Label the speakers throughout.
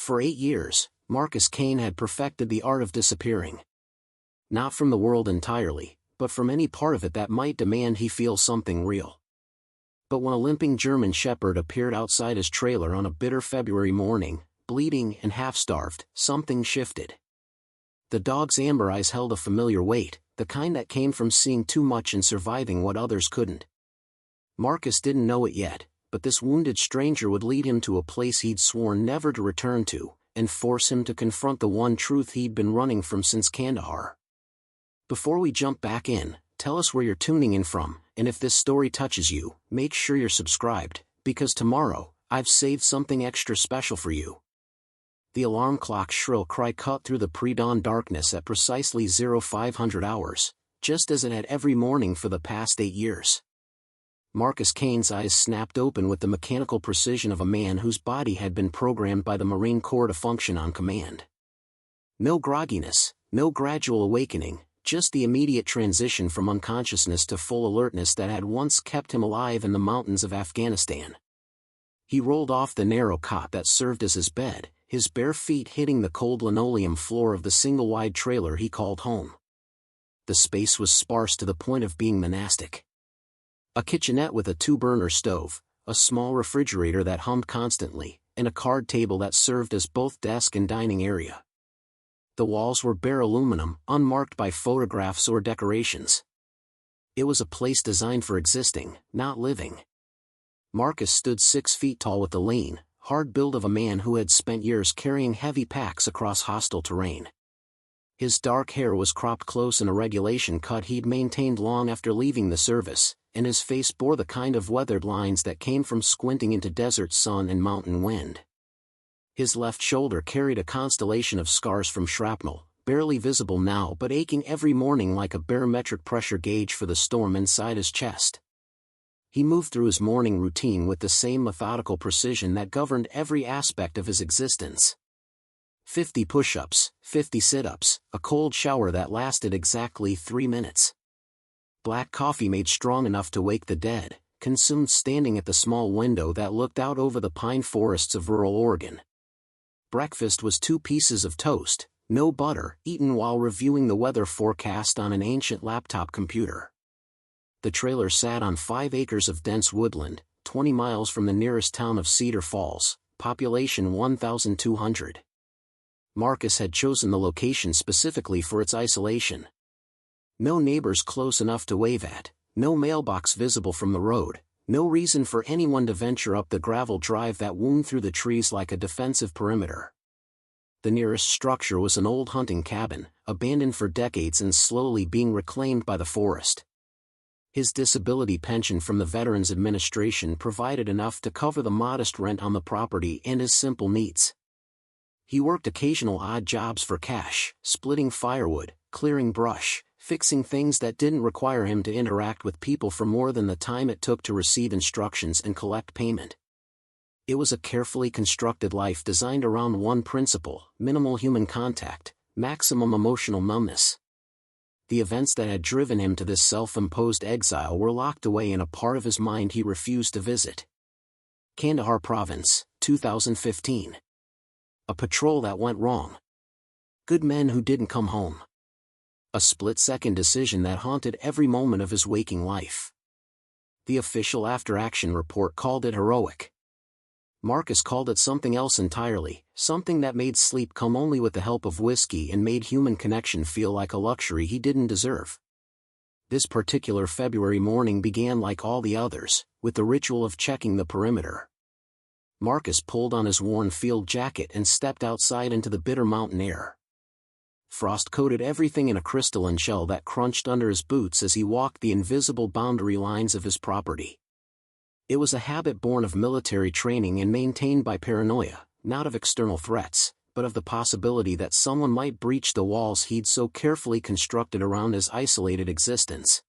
Speaker 1: For 8 years, Marcus Kane had perfected the art of disappearing. Not from the world entirely, but from any part of it that might demand he feel something real. But when a limping German shepherd appeared outside his trailer on a bitter February morning, bleeding and half-starved, something shifted. The dog's amber eyes held a familiar weight, the kind that came from seeing too much and surviving what others couldn't. Marcus didn't know it yet, but this wounded stranger would lead him to a place he'd sworn never to return to, and force him to confront the one truth he'd been running from since Kandahar. Before we jump back in, tell us where you're tuning in from, and if this story touches you, make sure you're subscribed, because tomorrow, I've saved something extra special for you. The alarm clock's shrill cry cut through the pre-dawn darkness at precisely 0500 hours, just as it had every morning for the past 8 years. Marcus Kane's eyes snapped open with the mechanical precision of a man whose body had been programmed by the Marine Corps to function on command. No grogginess, no gradual awakening, just the immediate transition from unconsciousness to full alertness that had once kept him alive in the mountains of Afghanistan. He rolled off the narrow cot that served as his bed, his bare feet hitting the cold linoleum floor of the single-wide trailer he called home. The space was sparse to the point of being monastic. A kitchenette with a 2-burner stove, a small refrigerator that hummed constantly, and a card table that served as both desk and dining area. The walls were bare aluminum, unmarked by photographs or decorations. It was a place designed for existing, not living. Marcus stood 6 feet tall with the lean, hard build of a man who had spent years carrying heavy packs across hostile terrain. His dark hair was cropped close in a regulation cut he'd maintained long after leaving the service, and his face bore the kind of weathered lines that came from squinting into desert sun and mountain wind. His left shoulder carried a constellation of scars from shrapnel, barely visible now but aching every morning like a barometric pressure gauge for the storm inside his chest. He moved through his morning routine with the same methodical precision that governed every aspect of his existence. 50 push-ups, 50 sit-ups, a cold shower that lasted exactly 3 minutes. Black coffee made strong enough to wake the dead, consumed standing at the small window that looked out over the pine forests of rural Oregon. Breakfast was 2 pieces of toast, no butter, eaten while reviewing the weather forecast on an ancient laptop computer. The trailer sat on 5 acres of dense woodland, 20 miles from the nearest town of Cedar Falls, population 1,200. Marcus had chosen the location specifically for its isolation. No neighbors close enough to wave at, no mailbox visible from the road, no reason for anyone to venture up the gravel drive that wound through the trees like a defensive perimeter. The nearest structure was an old hunting cabin, abandoned for decades and slowly being reclaimed by the forest. His disability pension from the Veterans Administration provided enough to cover the modest rent on the property and his simple needs. He worked occasional odd jobs for cash, splitting firewood, clearing brush, fixing things that didn't require him to interact with people for more than the time it took to receive instructions and collect payment. It was a carefully constructed life designed around one principle: minimal human contact, maximum emotional numbness. The events that had driven him to this self-imposed exile were locked away in a part of his mind he refused to visit. Kandahar Province, 2015. A patrol that went wrong. Good men who didn't come home. A split-second decision that haunted every moment of his waking life. The official after-action report called it heroic. Marcus called it something else entirely, something that made sleep come only with the help of whiskey and made human connection feel like a luxury he didn't deserve. This particular February morning began like all the others, with the ritual of checking the perimeter. Marcus pulled on his worn field jacket and stepped outside into the bitter mountain air. Frost coated everything in a crystalline shell that crunched under his boots as he walked the invisible boundary lines of his property. It was a habit born of military training and maintained by paranoia, not of external threats, but of the possibility that someone might breach the walls he'd so carefully constructed around his isolated existence.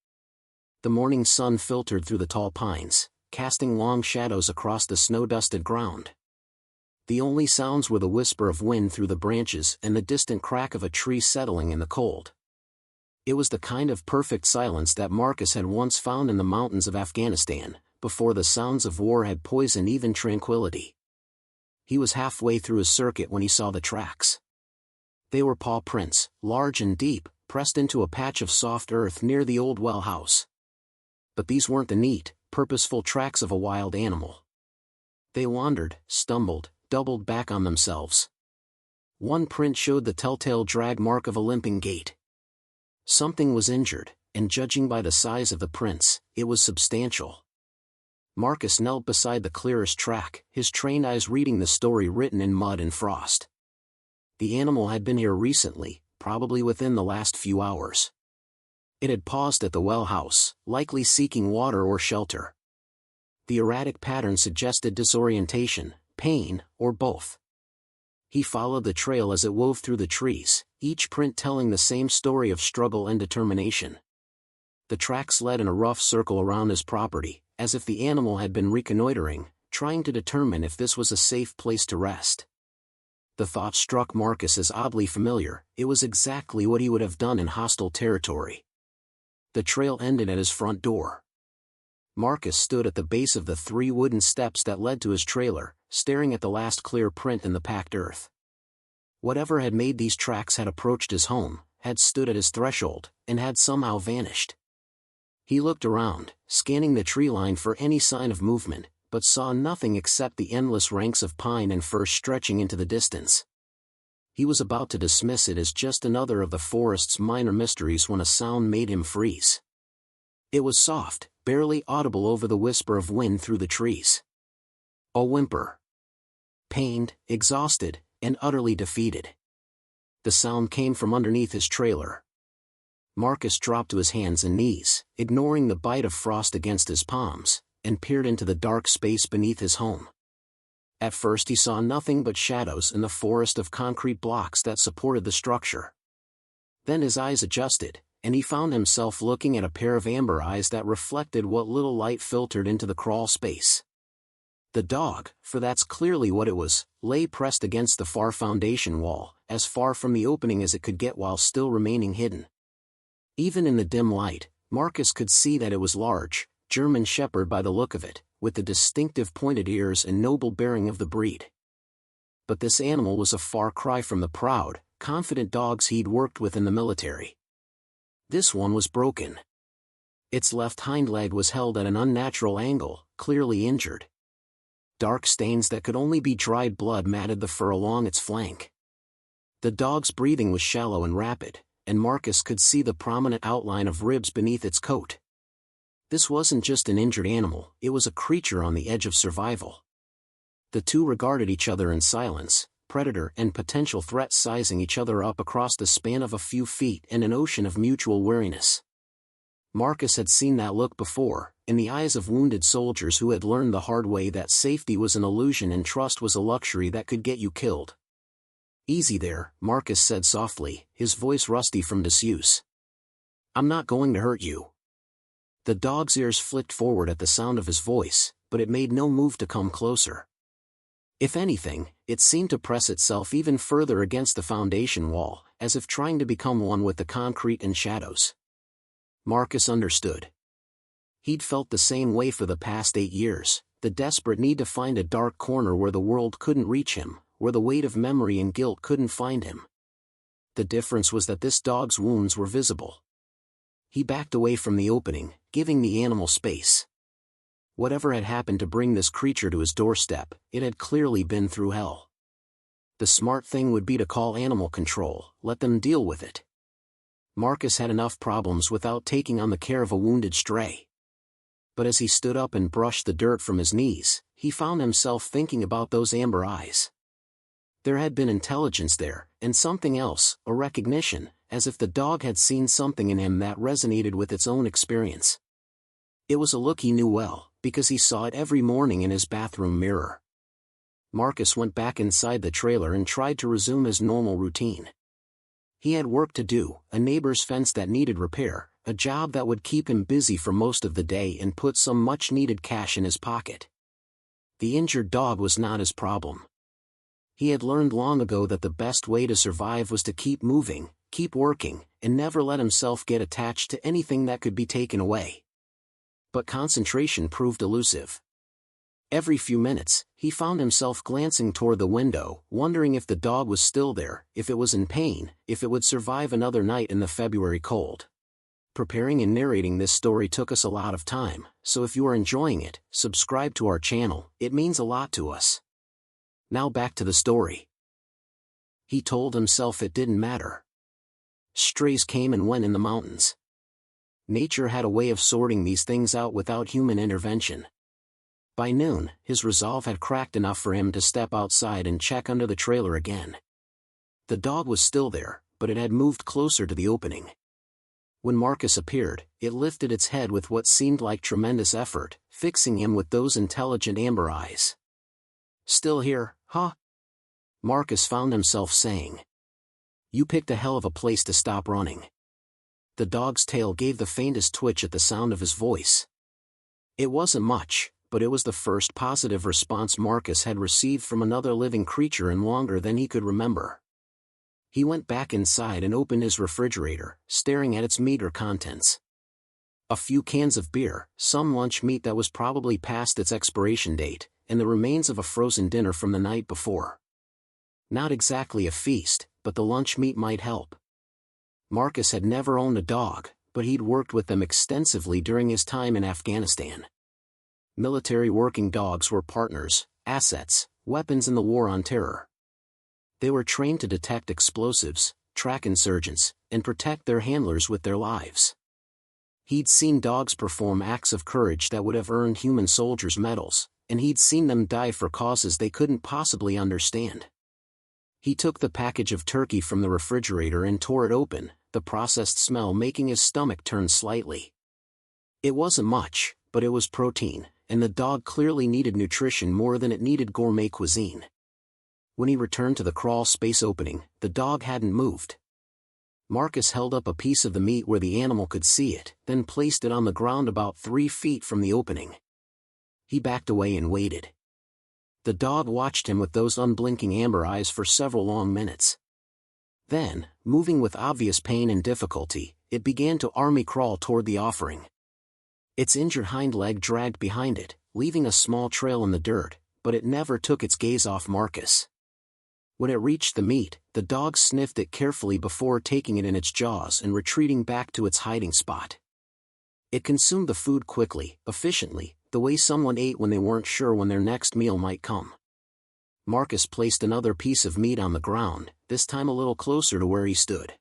Speaker 1: The morning sun filtered through the tall pines, casting long shadows across the snow-dusted ground. The only sounds were the whisper of wind through the branches and the distant crack of a tree settling in the cold. It was the kind of perfect silence that Marcus had once found in the mountains of Afghanistan, before the sounds of war had poisoned even tranquility. He was halfway through his circuit when he saw the tracks. They were paw prints, large and deep, pressed into a patch of soft earth near the old well house. But these weren't the neat, purposeful tracks of a wild animal. They wandered, stumbled, doubled back on themselves. One print showed the telltale drag mark of a limping gait. Something was injured, and judging by the size of the prints, it was substantial. Marcus knelt beside the clearest track, his trained eyes reading the story written in mud and frost. The animal had been here recently, probably within the last few hours. It had paused at the well house, likely seeking water or shelter. The erratic pattern suggested disorientation, pain, or both. He followed the trail as it wove through the trees, each print telling the same story of struggle and determination. The tracks led in a rough circle around his property, as if the animal had been reconnoitering, trying to determine if this was a safe place to rest. The thought struck Marcus as oddly familiar. It was exactly what he would have done in hostile territory. The trail ended at his front door. Marcus stood at the base of the 3 wooden steps that led to his trailer, staring at the last clear print in the packed earth. Whatever had made these tracks had approached his home, had stood at his threshold, and had somehow vanished. He looked around, scanning the tree line for any sign of movement, but saw nothing except the endless ranks of pine and fir stretching into the distance. He was about to dismiss it as just another of the forest's minor mysteries when a sound made him freeze. It was soft, barely audible over the whisper of wind through the trees. A whimper. Pained, exhausted, and utterly defeated. The sound came from underneath his trailer. Marcus dropped to his hands and knees, ignoring the bite of frost against his palms, and peered into the dark space beneath his home. At first he saw nothing but shadows in the forest of concrete blocks that supported the structure. Then his eyes adjusted, and he found himself looking at a pair of amber eyes that reflected what little light filtered into the crawl space. The dog, for that's clearly what it was, lay pressed against the far foundation wall, as far from the opening as it could get while still remaining hidden. Even in the dim light, Marcus could see that it was large, German shepherd by the look of it, with the distinctive pointed ears and noble bearing of the breed. But this animal was a far cry from the proud, confident dogs he'd worked with in the military. This one was broken. Its left hind leg was held at an unnatural angle, clearly injured. Dark stains that could only be dried blood matted the fur along its flank. The dog's breathing was shallow and rapid, and Marcus could see the prominent outline of ribs beneath its coat. This wasn't just an injured animal, it was a creature on the edge of survival. The two regarded each other in silence, predator and potential threat sizing each other up across the span of a few feet in an ocean of mutual weariness. Marcus had seen that look before, in the eyes of wounded soldiers who had learned the hard way that safety was an illusion and trust was a luxury that could get you killed. "Easy there," Marcus said softly, his voice rusty from disuse. "I'm not going to hurt you." The dog's ears flicked forward at the sound of his voice, but it made no move to come closer. If anything, it seemed to press itself even further against the foundation wall, as if trying to become one with the concrete and shadows. Marcus understood. He'd felt the same way for the past 8 years, the desperate need to find a dark corner where the world couldn't reach him, where the weight of memory and guilt couldn't find him. The difference was that this dog's wounds were visible. He backed away from the opening, giving the animal space. Whatever had happened to bring this creature to his doorstep, it had clearly been through hell. The smart thing would be to call animal control, let them deal with it. Marcus had enough problems without taking on the care of a wounded stray. But as he stood up and brushed the dirt from his knees, he found himself thinking about those amber eyes. There had been intelligence there, and something else, a recognition, as if the dog had seen something in him that resonated with its own experience. It was a look he knew well, because he saw it every morning in his bathroom mirror. Marcus went back inside the trailer and tried to resume his normal routine. He had work to do, a neighbor's fence that needed repair, a job that would keep him busy for most of the day and put some much-needed cash in his pocket. The injured dog was not his problem. He had learned long ago that the best way to survive was to keep moving, keep working, and never let himself get attached to anything that could be taken away. But concentration proved elusive. Every few minutes, he found himself glancing toward the window, wondering if the dog was still there, if it was in pain, if it would survive another night in the February cold. Preparing and narrating this story took us a lot of time, so if you are enjoying it, subscribe to our channel, it means a lot to us. Now back to the story. He told himself it didn't matter. Strays came and went in the mountains. Nature had a way of sorting these things out without human intervention. By noon, his resolve had cracked enough for him to step outside and check under the trailer again. The dog was still there, but it had moved closer to the opening. When Marcus appeared, it lifted its head with what seemed like tremendous effort, fixing him with those intelligent amber eyes. "Still here, huh?" Marcus found himself saying. "You picked a hell of a place to stop running." The dog's tail gave the faintest twitch at the sound of his voice. It wasn't much, but it was the first positive response Marcus had received from another living creature in longer than he could remember. He went back inside and opened his refrigerator, staring at its meager contents. A few cans of beer, some lunch meat that was probably past its expiration date, and the remains of a frozen dinner from the night before. Not exactly a feast, but the lunch meat might help. Marcus had never owned a dog, but he'd worked with them extensively during his time in Afghanistan. Military working dogs were partners, assets, weapons in the war on terror. They were trained to detect explosives, track insurgents, and protect their handlers with their lives. He'd seen dogs perform acts of courage that would have earned human soldiers medals, and he'd seen them die for causes they couldn't possibly understand. He took the package of turkey from the refrigerator and tore it open, the processed smell making his stomach turn slightly. It wasn't much, but it was protein, and the dog clearly needed nutrition more than it needed gourmet cuisine. When he returned to the crawl space opening, the dog hadn't moved. Marcus held up a piece of the meat where the animal could see it, then placed it on the ground about 3 feet from the opening. He backed away and waited. The dog watched him with those unblinking amber eyes for several long minutes. Then, moving with obvious pain and difficulty, it began to army crawl toward the offering. Its injured hind leg dragged behind it, leaving a small trail in the dirt, but it never took its gaze off Marcus. When it reached the meat, the dog sniffed it carefully before taking it in its jaws and retreating back to its hiding spot. It consumed the food quickly, efficiently, the way someone ate when they weren't sure when their next meal might come. Marcus placed another piece of meat on the ground, this time a little closer to where he stood.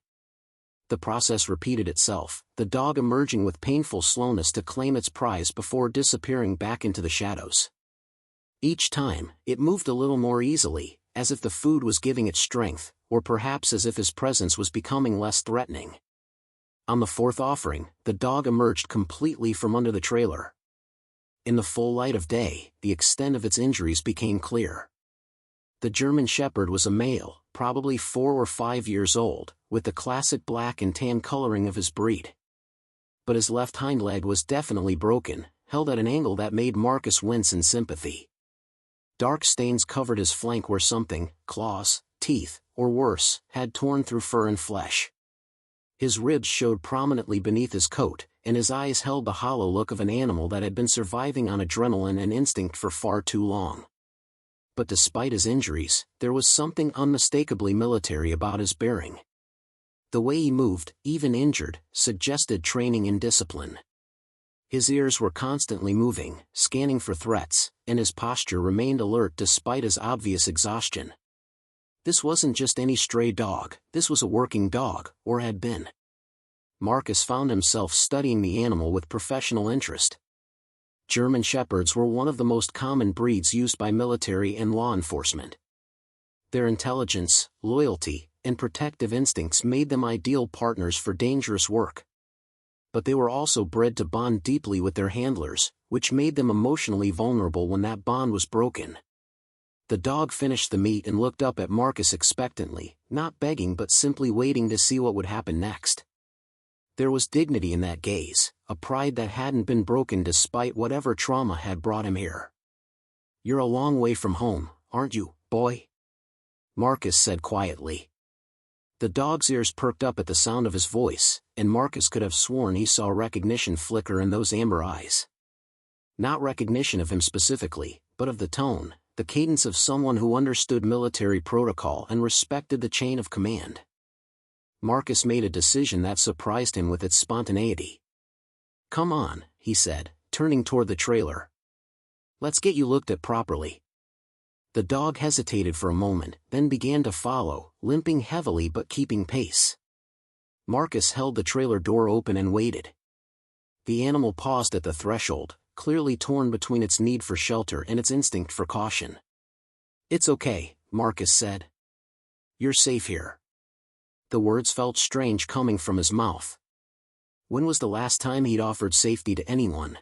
Speaker 1: The process repeated itself, the dog emerging with painful slowness to claim its prize before disappearing back into the shadows. Each time, it moved a little more easily, as if the food was giving it strength, or perhaps as if his presence was becoming less threatening. On the 4th offering, the dog emerged completely from under the trailer. In the full light of day, the extent of its injuries became clear. The German Shepherd was a male, probably 4 or 5 years old, with the classic black and tan coloring of his breed. But his left hind leg was definitely broken, held at an angle that made Marcus wince in sympathy. Dark stains covered his flank where something, claws, teeth, or worse, had torn through fur and flesh. His ribs showed prominently beneath his coat, and his eyes held the hollow look of an animal that had been surviving on adrenaline and instinct for far too long. But despite his injuries, there was something unmistakably military about his bearing. The way he moved, even injured, suggested training and discipline. His ears were constantly moving, scanning for threats, and his posture remained alert despite his obvious exhaustion. This wasn't just any stray dog, this was a working dog, or had been. Marcus found himself studying the animal with professional interest. German Shepherds were one of the most common breeds used by military and law enforcement. Their intelligence, loyalty, and protective instincts made them ideal partners for dangerous work. But they were also bred to bond deeply with their handlers, which made them emotionally vulnerable when that bond was broken. The dog finished the meat and looked up at Marcus expectantly, not begging but simply waiting to see what would happen next. There was dignity in that gaze, a pride that hadn't been broken despite whatever trauma had brought him here. "You're a long way from home, aren't you, boy?" Marcus said quietly. The dog's ears perked up at the sound of his voice, and Marcus could have sworn he saw recognition flicker in those amber eyes. Not recognition of him specifically, but of the tone, the cadence of someone who understood military protocol and respected the chain of command. Marcus made a decision that surprised him with its spontaneity. "Come on," he said, turning toward the trailer. "Let's get you looked at properly." The dog hesitated for a moment, then began to follow, limping heavily but keeping pace. Marcus held the trailer door open and waited. The animal paused at the threshold, clearly torn between its need for shelter and its instinct for caution. "It's okay," Marcus said. "You're safe here." The words felt strange coming from his mouth. When was the last time he'd offered safety to anyone?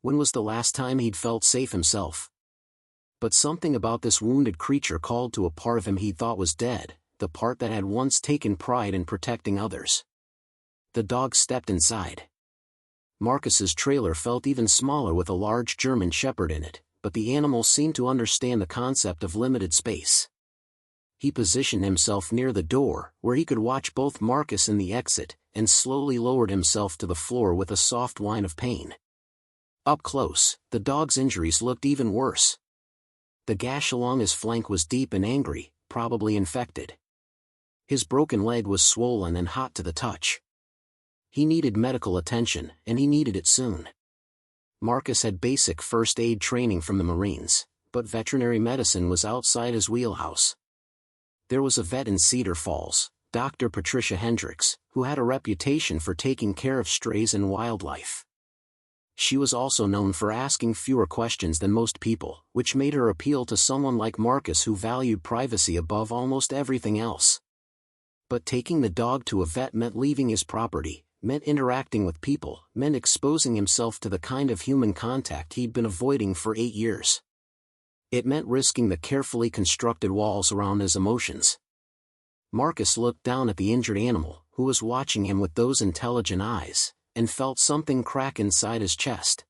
Speaker 1: When was the last time he'd felt safe himself? But something about this wounded creature called to a part of him he thought was dead, the part that had once taken pride in protecting others. The dog stepped inside. Marcus's trailer felt even smaller with a large German shepherd in it, but the animal seemed to understand the concept of limited space. He positioned himself near the door, where he could watch both Marcus and the exit, and slowly lowered himself to the floor with a soft whine of pain. Up close, the dog's injuries looked even worse. The gash along his flank was deep and angry, probably infected. His broken leg was swollen and hot to the touch. He needed medical attention, and he needed it soon. Marcus had basic first aid training from the Marines, but veterinary medicine was outside his wheelhouse. There was a vet in Cedar Falls, Dr. Patricia Hendricks, who had a reputation for taking care of strays and wildlife. She was also known for asking fewer questions than most people, which made her appeal to someone like Marcus who valued privacy above almost everything else. But taking the dog to a vet meant leaving his property, meant interacting with people, meant exposing himself to the kind of human contact he'd been avoiding for 8 years. It meant risking the carefully constructed walls around his emotions. Marcus looked down at the injured animal, who was watching him with those intelligent eyes, and felt something crack inside his chest.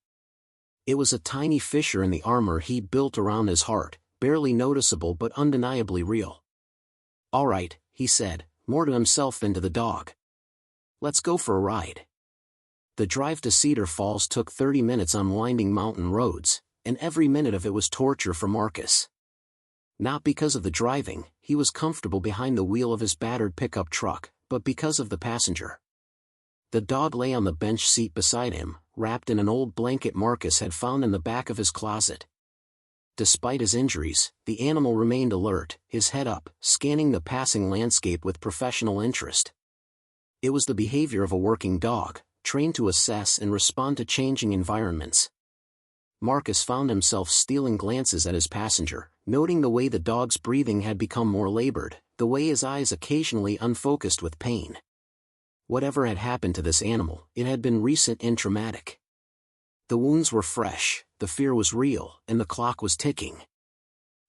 Speaker 1: It was a tiny fissure in the armor he'd built around his heart, barely noticeable but undeniably real. "All right," he said, more to himself than to the dog. "Let's go for a ride." The drive to Cedar Falls took 30 minutes on winding mountain roads, and every minute of it was torture for Marcus. Not because of the driving, he was comfortable behind the wheel of his battered pickup truck, but because of the passenger. The dog lay on the bench seat beside him, wrapped in an old blanket Marcus had found in the back of his closet. Despite his injuries, the animal remained alert, his head up, scanning the passing landscape with professional interest. It was the behavior of a working dog, trained to assess and respond to changing environments. Marcus found himself stealing glances at his passenger, noting the way the dog's breathing had become more labored, the way his eyes occasionally unfocused with pain. Whatever had happened to this animal, it had been recent and traumatic. The wounds were fresh, the fear was real, and the clock was ticking.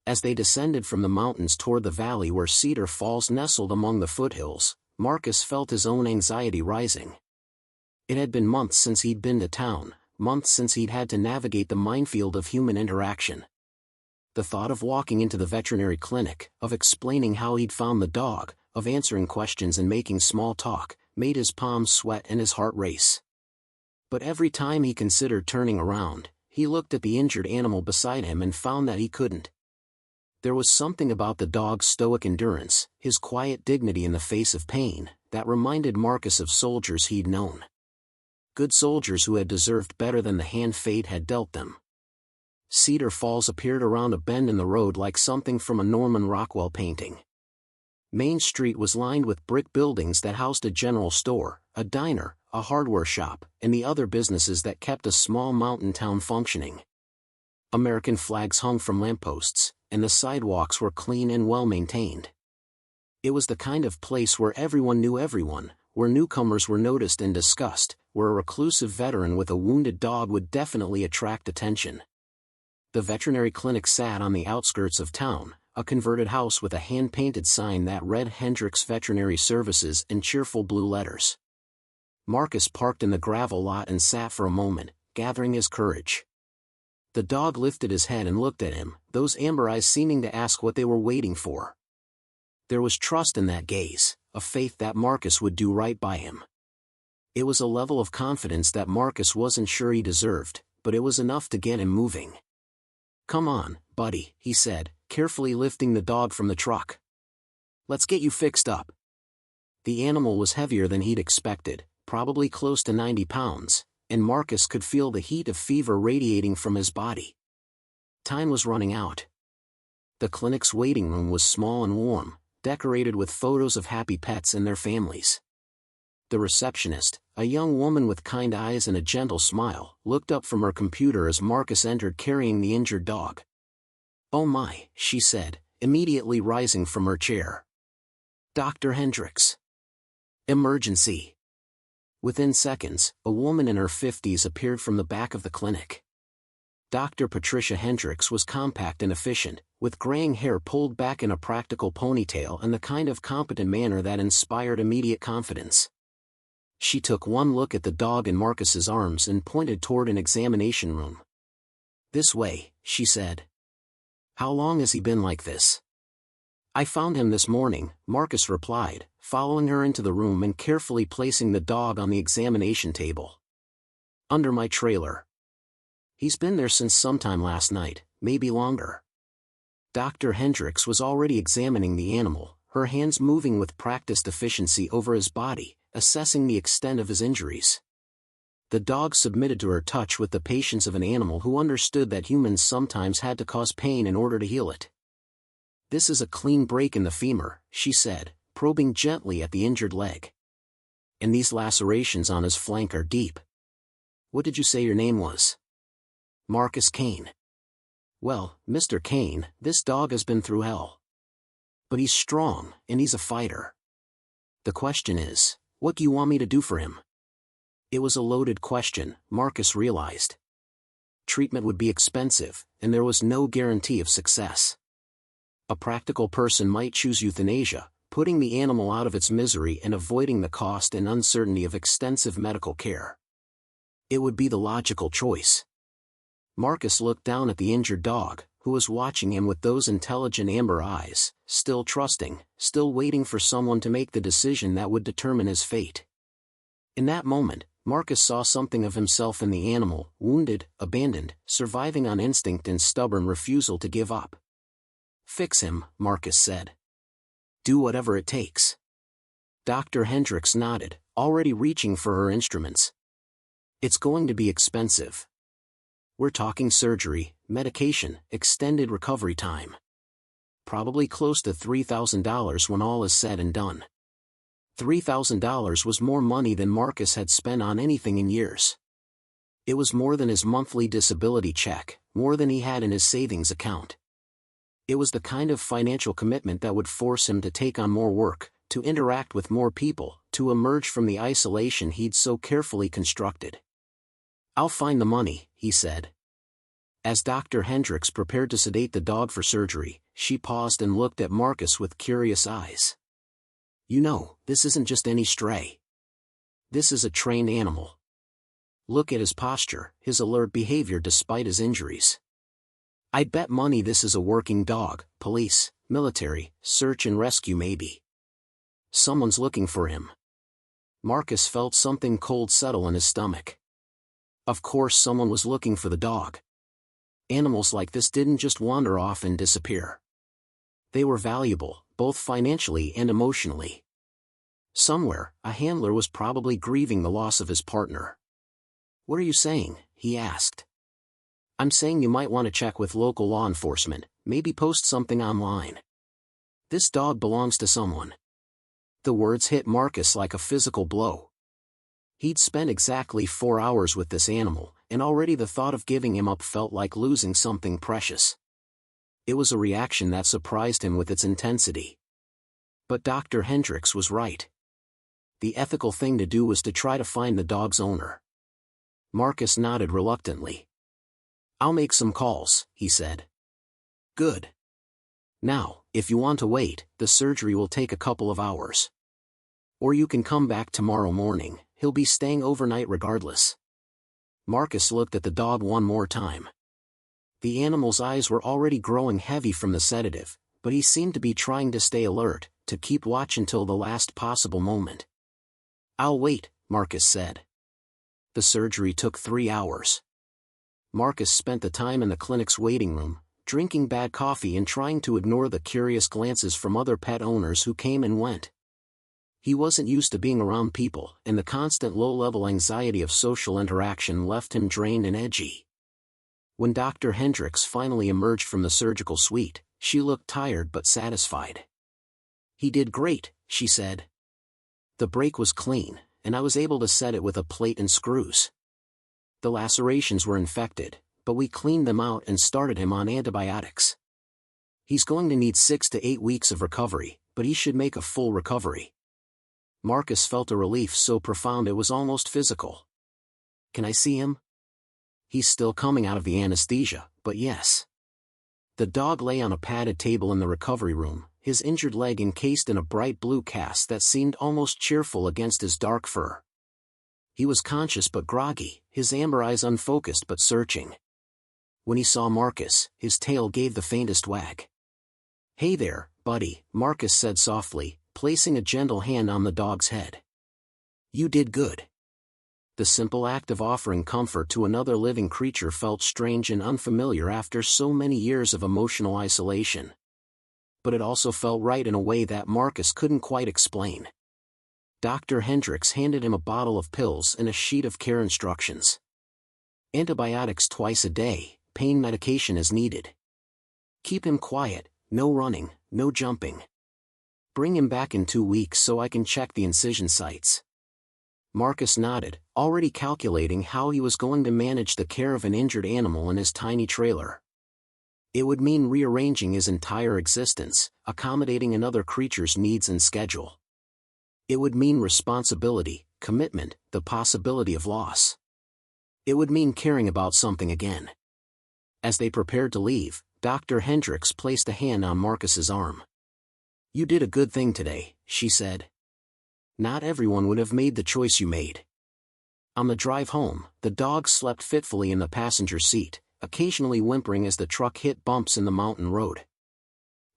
Speaker 1: As they descended from the mountains toward the valley where Cedar Falls nestled among the foothills, Marcus felt his own anxiety rising. It had been months since he'd been to town, months since he'd had to navigate the minefield of human interaction. The thought of walking into the veterinary clinic, of explaining how he'd found the dog, of answering questions and making small talk, made his palms sweat and his heart race. But every time he considered turning around, he looked at the injured animal beside him and found that he couldn't. There was something about the dog's stoic endurance, his quiet dignity in the face of pain, that reminded Marcus of soldiers he'd known. Good soldiers who had deserved better than the hand fate had dealt them. Cedar Falls appeared around a bend in the road like something from a Norman Rockwell painting. Main Street was lined with brick buildings that housed a general store, a diner, a hardware shop, and the other businesses that kept a small mountain town functioning. American flags hung from lampposts, and the sidewalks were clean and well maintained. It was the kind of place where everyone knew everyone, where newcomers were noticed and discussed, where a reclusive veteran with a wounded dog would definitely attract attention. The veterinary clinic sat on the outskirts of town, a converted house with a hand-painted sign that read Hendricks Veterinary Services in cheerful blue letters. Marcus parked in the gravel lot and sat for a moment, gathering his courage. The dog lifted his head and looked at him, those amber eyes seeming to ask what they were waiting for. There was trust in that gaze, a faith that Marcus would do right by him. It was a level of confidence that Marcus wasn't sure he deserved, but it was enough to get him moving. "Come on, buddy," he said, carefully lifting the dog from the truck. "Let's get you fixed up." The animal was heavier than he'd expected, probably close to 90 pounds, and Marcus could feel the heat of fever radiating from his body. Time was running out. The clinic's waiting room was small and warm, decorated with photos of happy pets and their families. The receptionist, a young woman with kind eyes and a gentle smile, looked up from her computer as Marcus entered carrying the injured dog. "Oh my," she said, immediately rising from her chair. "Dr. Hendricks. Emergency." Within seconds, a woman in her 50s appeared from the back of the clinic. Dr. Patricia Hendricks was compact and efficient, with graying hair pulled back in a practical ponytail and the kind of competent manner that inspired immediate confidence. She took one look at the dog in Marcus's arms and pointed toward an examination room. "This way," she said. "How long has he been like this?" "I found him this morning," Marcus replied, following her into the room and carefully placing the dog on the examination table. "Under my trailer. He's been there since sometime last night, maybe longer." Dr. Hendricks was already examining the animal, her hands moving with practiced efficiency over his body, assessing the extent of his injuries. The dog submitted to her touch with the patience of an animal who understood that humans sometimes had to cause pain in order to heal it. "This is a clean break in the femur," she said, probing gently at the injured leg. "And these lacerations on his flank are deep. What did you say your name was?" "Marcus Kane." "Well, Mr. Kane, this dog has been through hell. But he's strong, and he's a fighter. The question is, what do you want me to do for him?" It was a loaded question, Marcus realized. Treatment would be expensive, and there was no guarantee of success. A practical person might choose euthanasia, putting the animal out of its misery and avoiding the cost and uncertainty of extensive medical care. It would be the logical choice. Marcus looked down at the injured dog, who was watching him with those intelligent amber eyes, still trusting, still waiting for someone to make the decision that would determine his fate. In that moment, Marcus saw something of himself in the animal, wounded, abandoned, surviving on instinct and stubborn refusal to give up. "Fix him," Marcus said. "Do whatever it takes." Dr. Hendricks nodded, already reaching for her instruments. "It's going to be expensive. We're talking surgery, medication, extended recovery time. Probably close to $3,000 when all is said and done." $3,000 was more money than Marcus had spent on anything in years. It was more than his monthly disability check, more than he had in his savings account. It was the kind of financial commitment that would force him to take on more work, to interact with more people, to emerge from the isolation he'd so carefully constructed. "I'll find the money," he said. As Dr. Hendricks prepared to sedate the dog for surgery, she paused and looked at Marcus with curious eyes. "You know, this isn't just any stray. This is a trained animal. Look at his posture, his alert behavior despite his injuries. I'd bet money this is a working dog, police, military, search and rescue maybe. Someone's looking for him." Marcus felt something cold settle in his stomach. Of course someone was looking for the dog. Animals like this didn't just wander off and disappear. They were valuable, both financially and emotionally. Somewhere, a handler was probably grieving the loss of his partner. "What are you saying?" he asked. "I'm saying you might want to check with local law enforcement, maybe post something online. This dog belongs to someone." The words hit Marcus like a physical blow. He'd spent exactly 4 hours with this animal, and already the thought of giving him up felt like losing something precious. It was a reaction that surprised him with its intensity. But Dr. Hendricks was right. The ethical thing to do was to try to find the dog's owner. Marcus nodded reluctantly. "I'll make some calls," he said. "Good. Now, if you want to wait, the surgery will take a couple of hours. Or you can come back tomorrow morning, he'll be staying overnight regardless." Marcus looked at the dog one more time. The animal's eyes were already growing heavy from the sedative, but he seemed to be trying to stay alert, to keep watch until the last possible moment. "I'll wait," Marcus said. The surgery took 3 hours. Marcus spent the time in the clinic's waiting room, drinking bad coffee and trying to ignore the curious glances from other pet owners who came and went. He wasn't used to being around people, and the constant low-level anxiety of social interaction left him drained and edgy. When Dr. Hendricks finally emerged from the surgical suite, she looked tired but satisfied. "He did great," she said. "The break was clean, and I was able to set it with a plate and screws. The lacerations were infected, but we cleaned them out and started him on antibiotics. He's going to need 6 to 8 weeks of recovery, but he should make a full recovery." Marcus felt a relief so profound it was almost physical. "Can I see him?" "He's still coming out of the anesthesia, but yes." The dog lay on a padded table in the recovery room, his injured leg encased in a bright blue cast that seemed almost cheerful against his dark fur. He was conscious but groggy, his amber eyes unfocused but searching. When he saw Marcus, his tail gave the faintest wag. "Hey there, buddy," Marcus said softly, placing a gentle hand on the dog's head. "You did good." The simple act of offering comfort to another living creature felt strange and unfamiliar after so many years of emotional isolation. But it also felt right in a way that Marcus couldn't quite explain. Dr. Hendricks handed him a bottle of pills and a sheet of care instructions. "Antibiotics twice a day, pain medication as needed. Keep him quiet, no running, no jumping. Bring him back in 2 weeks so I can check the incision sites." Marcus nodded, already calculating how he was going to manage the care of an injured animal in his tiny trailer. It would mean rearranging his entire existence, accommodating another creature's needs and schedule. It would mean responsibility, commitment, the possibility of loss. It would mean caring about something again. As they prepared to leave, Dr. Hendricks placed a hand on Marcus's arm. "You did a good thing today," she said. "Not everyone would have made the choice you made." On the drive home, the dog slept fitfully in the passenger seat, occasionally whimpering as the truck hit bumps in the mountain road.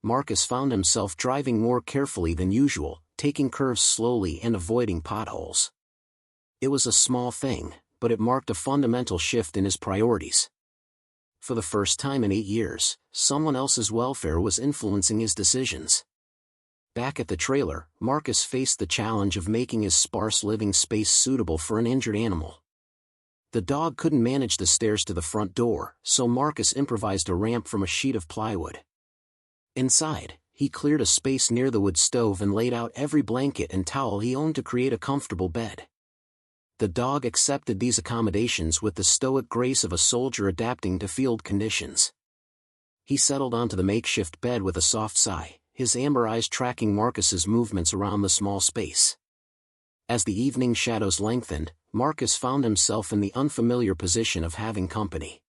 Speaker 1: Marcus found himself driving more carefully than usual, taking curves slowly and avoiding potholes. It was a small thing, but it marked a fundamental shift in his priorities. For the first time in 8 years, someone else's welfare was influencing his decisions. Back at the trailer, Marcus faced the challenge of making his sparse living space suitable for an injured animal. The dog couldn't manage the stairs to the front door, so Marcus improvised a ramp from a sheet of plywood. Inside, he cleared a space near the wood stove and laid out every blanket and towel he owned to create a comfortable bed. The dog accepted these accommodations with the stoic grace of a soldier adapting to field conditions. He settled onto the makeshift bed with a soft sigh, his amber eyes tracking Marcus's movements around the small space. As the evening shadows lengthened, Marcus found himself in the unfamiliar position of having company.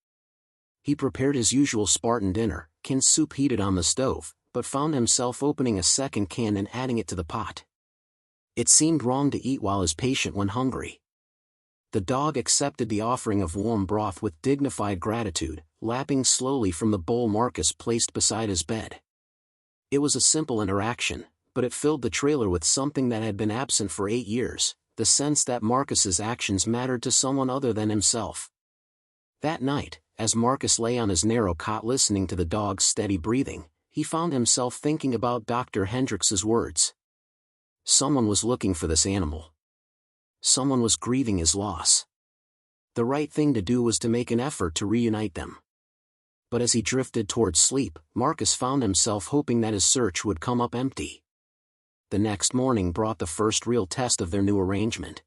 Speaker 1: He prepared his usual Spartan dinner, canned soup heated on the stove, but found himself opening a second can and adding it to the pot. It seemed wrong to eat while his patient went hungry. The dog accepted the offering of warm broth with dignified gratitude, lapping slowly from the bowl Marcus placed beside his bed. It was a simple interaction, but it filled the trailer with something that had been absent for 8 years, the sense that Marcus's actions mattered to someone other than himself. That night, as Marcus lay on his narrow cot listening to the dog's steady breathing, he found himself thinking about Dr. Hendricks's words. Someone was looking for this animal. Someone was grieving his loss. The right thing to do was to make an effort to reunite them. But as he drifted towards sleep, Marcus found himself hoping that his search would come up empty. The next morning brought the first real test of their new arrangement.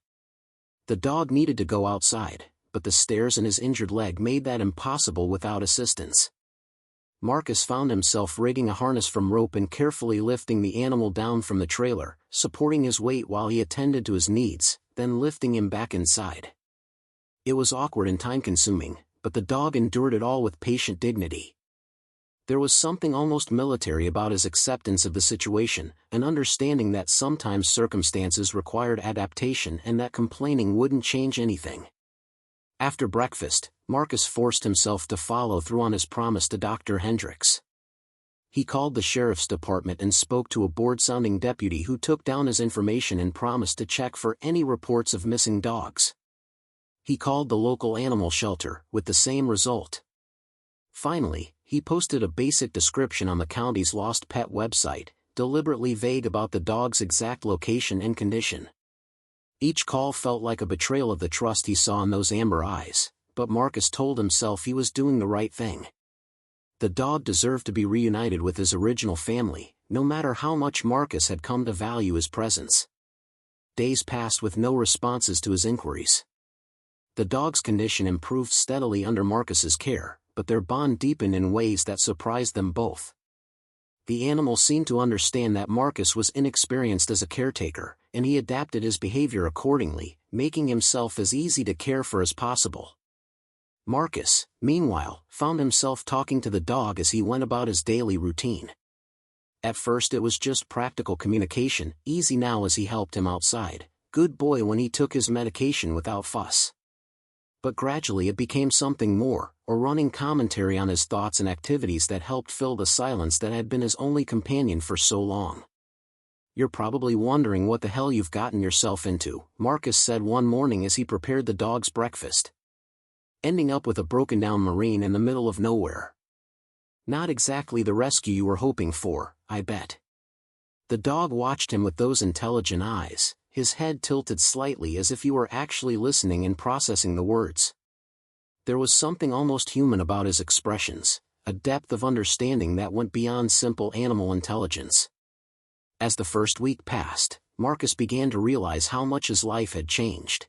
Speaker 1: The dog needed to go outside, but the stairs and his injured leg made that impossible without assistance. Marcus found himself rigging a harness from rope and carefully lifting the animal down from the trailer, supporting his weight while he attended to his needs, then lifting him back inside. It was awkward and time-consuming, but the dog endured it all with patient dignity. There was something almost military about his acceptance of the situation, an understanding that sometimes circumstances required adaptation and that complaining wouldn't change anything. After breakfast, Marcus forced himself to follow through on his promise to Dr. Hendricks. He called the sheriff's department and spoke to a bored-sounding deputy who took down his information and promised to check for any reports of missing dogs. He called the local animal shelter, with the same result. Finally, he posted a basic description on the county's lost pet website, deliberately vague about the dog's exact location and condition. Each call felt like a betrayal of the trust he saw in those amber eyes, but Marcus told himself he was doing the right thing. The dog deserved to be reunited with his original family, no matter how much Marcus had come to value his presence. Days passed with no responses to his inquiries. The dog's condition improved steadily under Marcus's care, but their bond deepened in ways that surprised them both. The animal seemed to understand that Marcus was inexperienced as a caretaker, and he adapted his behavior accordingly, making himself as easy to care for as possible. Marcus, meanwhile, found himself talking to the dog as he went about his daily routine. At first it was just practical communication, easy now as he helped him outside, good boy when he took his medication without fuss. But gradually it became something more, a running commentary on his thoughts and activities that helped fill the silence that had been his only companion for so long. "You're probably wondering what the hell you've gotten yourself into," Marcus said one morning as he prepared the dog's breakfast. "Ending up with a broken-down Marine in the middle of nowhere. Not exactly the rescue you were hoping for, I bet." The dog watched him with those intelligent eyes, his head tilted slightly as if he were actually listening and processing the words. There was something almost human about his expressions, a depth of understanding that went beyond simple animal intelligence. As the first week passed, Marcus began to realize how much his life had changed.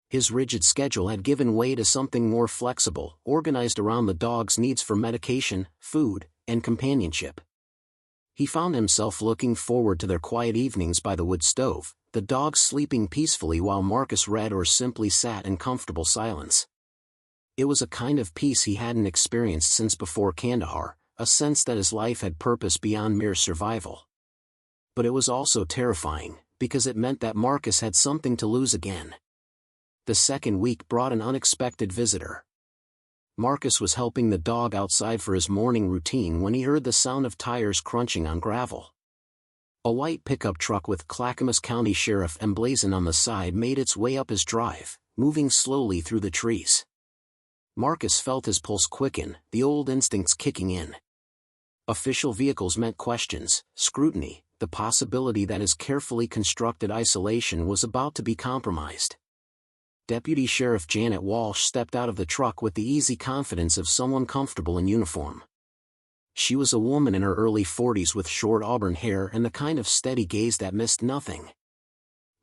Speaker 1: His rigid schedule had given way to something more flexible, organized around the dog's needs for medication, food, and companionship. He found himself looking forward to their quiet evenings by the wood stove, the dog sleeping peacefully while Marcus read or simply sat in comfortable silence. It was a kind of peace he hadn't experienced since before Kandahar, a sense that his life had purpose beyond mere survival. But it was also terrifying, because it meant that Marcus had something to lose again. The second week brought an unexpected visitor. Marcus was helping the dog outside for his morning routine when he heard the sound of tires crunching on gravel. A white pickup truck with Clackamas County Sheriff emblazoned on the side made its way up his drive, moving slowly through the trees. Marcus felt his pulse quicken, the old instincts kicking in. Official vehicles meant questions, scrutiny, the possibility that his carefully constructed isolation was about to be compromised. Deputy Sheriff Janet Walsh stepped out of the truck with the easy confidence of someone comfortable in uniform. She was a woman in her early 40s with short auburn hair and the kind of steady gaze that missed nothing.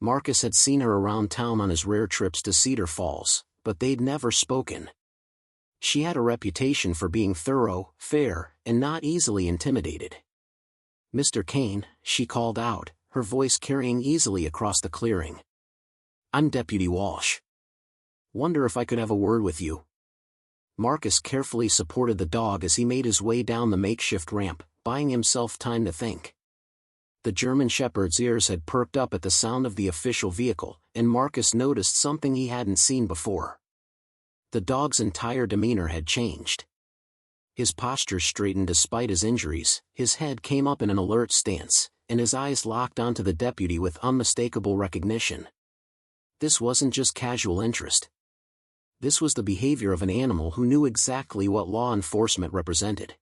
Speaker 1: Marcus had seen her around town on his rare trips to Cedar Falls, but they'd never spoken. She had a reputation for being thorough, fair, and not easily intimidated. "Mr. Kane," she called out, her voice carrying easily across the clearing. "I'm Deputy Walsh. Wonder if I could have a word with you." Marcus carefully supported the dog as he made his way down the makeshift ramp, buying himself time to think. The German Shepherd's ears had perked up at the sound of the official vehicle, and Marcus noticed something he hadn't seen before. The dog's entire demeanor had changed. His posture straightened despite his injuries, his head came up in an alert stance, and his eyes locked onto the deputy with unmistakable recognition. This wasn't just casual interest. This was the behavior of an animal who knew exactly what law enforcement represented.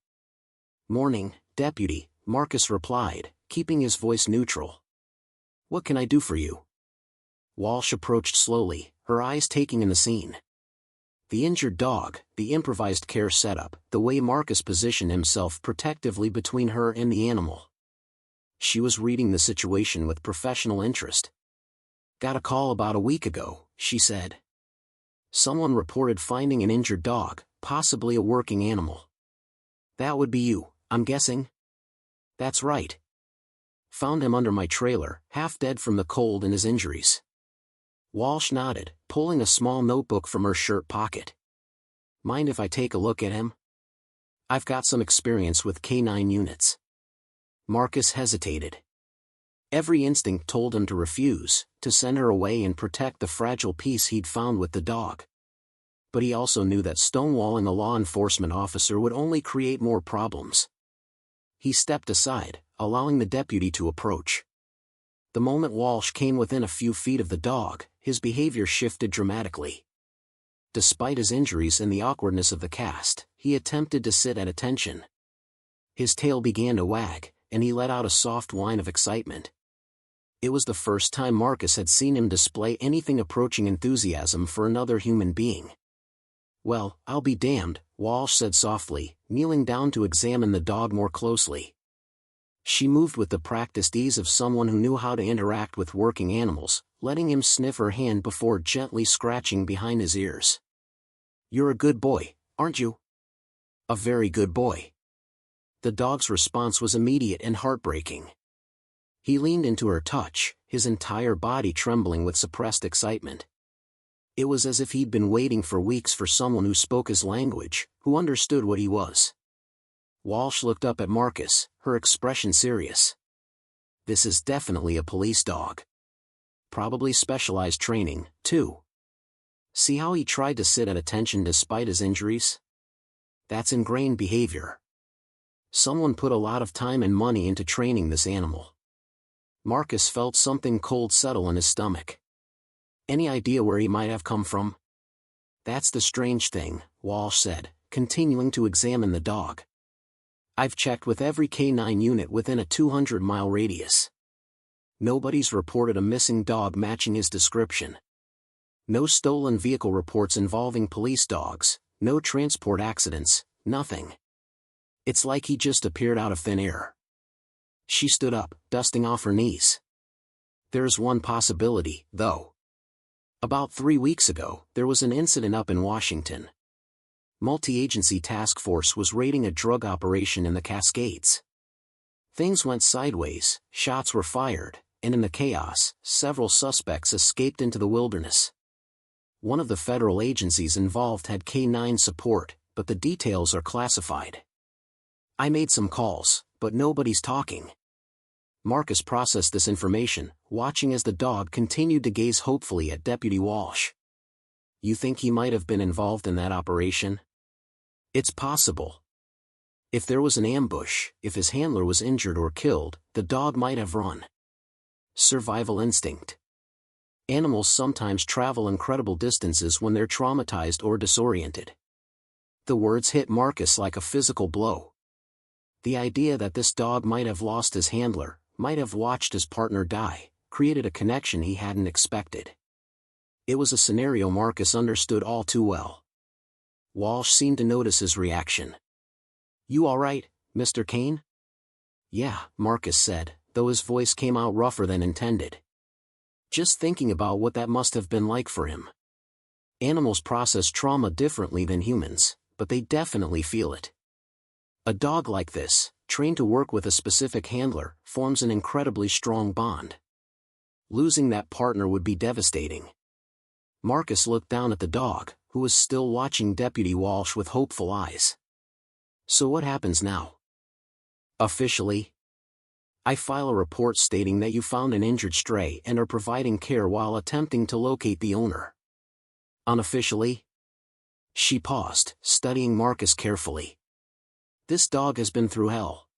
Speaker 1: "Morning, Deputy," Marcus replied, keeping his voice neutral. "What can I do for you?" Walsh approached slowly, her eyes taking in the scene. The injured dog, the improvised care setup, the way Marcus positioned himself protectively between her and the animal. She was reading the situation with professional interest. "Got a call about a week ago," she said. "Someone reported finding an injured dog, possibly a working animal." "That would be you, I'm guessing?" "That's right. Found him under my trailer, half dead from the cold and his injuries." Walsh nodded, pulling a small notebook from her shirt pocket. "Mind if I take a look at him? I've got some experience with K9 units." Marcus hesitated. Every instinct told him to refuse, to send her away and protect the fragile peace he'd found with the dog. But he also knew that stonewalling a law enforcement officer would only create more problems. He stepped aside, allowing the deputy to approach. The moment Walsh came within a few feet of the dog, his behavior shifted dramatically. Despite his injuries and the awkwardness of the cast, he attempted to sit at attention. His tail began to wag, and he let out a soft whine of excitement. It was the first time Marcus had seen him display anything approaching enthusiasm for another human being. "Well, I'll be damned," Walsh said softly, kneeling down to examine the dog more closely. She moved with the practiced ease of someone who knew how to interact with working animals, letting him sniff her hand before gently scratching behind his ears. "You're a good boy, aren't you?" "A very good boy." The dog's response was immediate and heartbreaking. He leaned into her touch, his entire body trembling with suppressed excitement. It was as if he'd been waiting for weeks for someone who spoke his language, who understood what he was. Walsh looked up at Marcus, her expression serious. "This is definitely a police dog. Probably specialized training, too. See how he tried to sit at attention despite his injuries? That's ingrained behavior. Someone put a lot of time and money into training this animal." Marcus felt something cold settle in his stomach. Any idea where he might have come from? "That's the strange thing," Walsh said, continuing to examine the dog. "I've checked with every K9 unit within a 200-mile radius. Nobody's reported a missing dog matching his description. No stolen vehicle reports involving police dogs, no transport accidents, nothing. It's like he just appeared out of thin air." She stood up, dusting off her knees. "There's one possibility, though. About 3 weeks ago, there was an incident up in Washington. Multi-agency task force was raiding a drug operation in the Cascades. Things went sideways, shots were fired, and in the chaos, several suspects escaped into the wilderness. One of the federal agencies involved had K9 support, but the details are classified. I made some calls, but nobody's talking." Marcus processed this information, watching as the dog continued to gaze hopefully at Deputy Walsh. "You think he might have been involved in that operation?" "It's possible. If there was an ambush, if his handler was injured or killed, the dog might have run. Survival instinct. Animals sometimes travel incredible distances when they're traumatized or disoriented." The words hit Marcus like a physical blow. The idea that this dog might have lost his handler, might have watched his partner die, created a connection he hadn't expected. It was a scenario Marcus understood all too well. Walsh seemed to notice his reaction. "You all right, Mr. Kane?" "Yeah," Marcus said, though his voice came out rougher than intended. Just thinking about what that must have been like for him. Animals process trauma differently than humans, but they definitely feel it. A dog like this, trained to work with a specific handler, forms an incredibly strong bond. Losing that partner would be devastating. Marcus looked down at the dog, who was still watching Deputy Walsh with hopeful eyes. "So what happens now?" "Officially, I file a report stating that you found an injured stray and are providing care while attempting to locate the owner." "Unofficially?" She paused, studying Marcus carefully. "This dog has been through hell.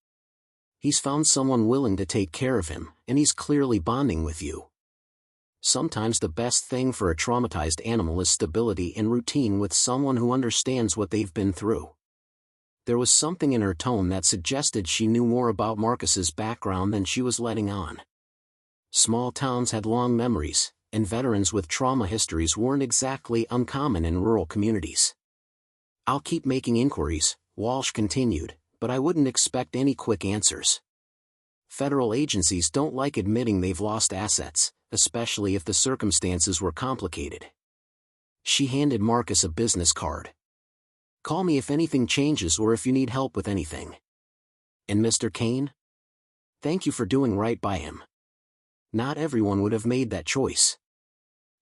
Speaker 1: He's found someone willing to take care of him, and he's clearly bonding with you. Sometimes the best thing for a traumatized animal is stability and routine with someone who understands what they've been through." There was something in her tone that suggested she knew more about Marcus's background than she was letting on. Small towns had long memories, and veterans with trauma histories weren't exactly uncommon in rural communities. "I'll keep making inquiries," Walsh continued, "but I wouldn't expect any quick answers. Federal agencies don't like admitting they've lost assets, especially if the circumstances were complicated." She handed Marcus a business card. "Call me if anything changes or if you need help with anything. And Mr. Kane? Thank you for doing right by him. Not everyone would have made that choice."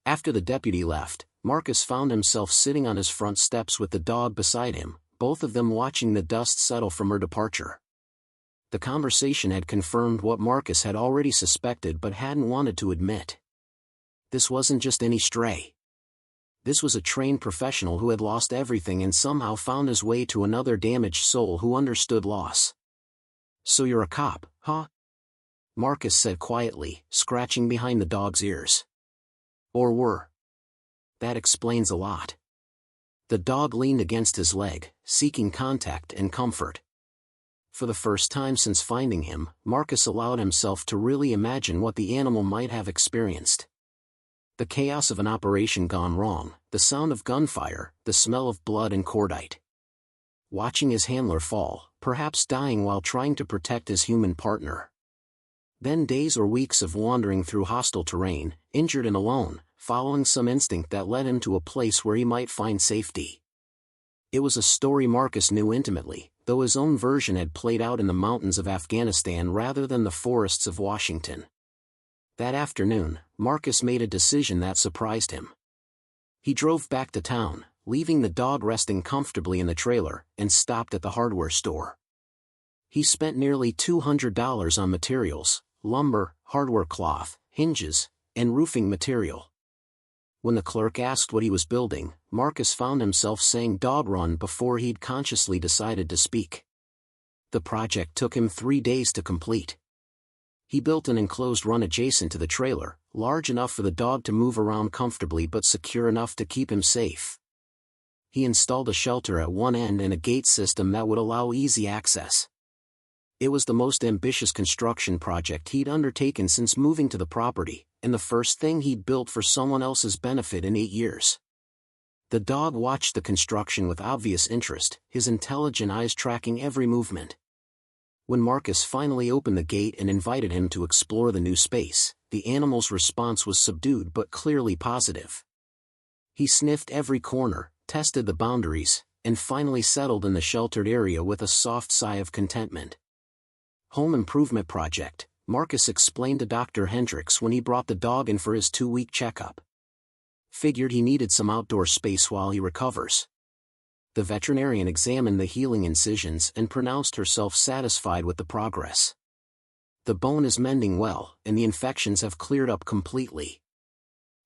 Speaker 1: After the deputy left, Marcus found himself sitting on his front steps with the dog beside him, both of them watching the dust settle from her departure. The conversation had confirmed what Marcus had already suspected but hadn't wanted to admit. This wasn't just any stray. This was a trained professional who had lost everything and somehow found his way to another damaged soul who understood loss. "So you're a cop, huh?" Marcus said quietly, scratching behind the dog's ears. "Or were. That explains a lot." The dog leaned against his leg, seeking contact and comfort. For the first time since finding him, Marcus allowed himself to really imagine what the animal might have experienced. The chaos of an operation gone wrong, the sound of gunfire, the smell of blood and cordite. Watching his handler fall, perhaps dying while trying to protect his human partner. Then days or weeks of wandering through hostile terrain, injured and alone, following some instinct that led him to a place where he might find safety. It was a story Marcus knew intimately, though his own version had played out in the mountains of Afghanistan rather than the forests of Washington. That afternoon, Marcus made a decision that surprised him. He drove back to town, leaving the dog resting comfortably in the trailer, and stopped at the hardware store. He spent nearly $200 on materials, lumber, hardware cloth, hinges, and roofing material. When the clerk asked what he was building, Marcus found himself saying "dog run" before he'd consciously decided to speak. The project took him 3 days to complete. He built an enclosed run adjacent to the trailer, large enough for the dog to move around comfortably but secure enough to keep him safe. He installed a shelter at one end and a gate system that would allow easy access. It was the most ambitious construction project he'd undertaken since moving to the property, and the first thing he'd built for someone else's benefit in 8 years. The dog watched the construction with obvious interest, his intelligent eyes tracking every movement. When Marcus finally opened the gate and invited him to explore the new space, the animal's response was subdued but clearly positive. He sniffed every corner, tested the boundaries, and finally settled in the sheltered area with a soft sigh of contentment. Home improvement project, Marcus explained to Dr. Hendricks when he brought the dog in for his 2-week checkup. Figured he needed some outdoor space while he recovers. The veterinarian examined the healing incisions and pronounced herself satisfied with the progress. The bone is mending well, and the infections have cleared up completely.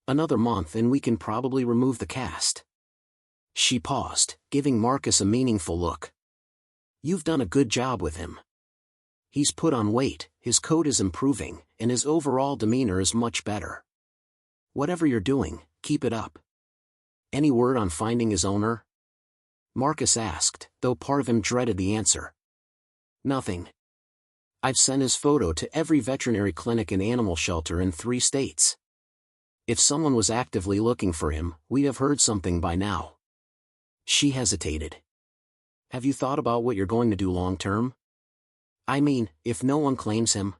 Speaker 1: Another month and we can probably remove the cast. She paused, giving Marcus a meaningful look. You've done a good job with him. He's put on weight, his coat is improving, and his overall demeanor is much better. Whatever you're doing, keep it up. Any word on finding his owner? Marcus asked, though part of him dreaded the answer. Nothing. I've sent his photo to every veterinary clinic and animal shelter in 3 states. If someone was actively looking for him, we'd have heard something by now. She hesitated. Have you thought about what you're going to do long term? I mean, if no one claims him?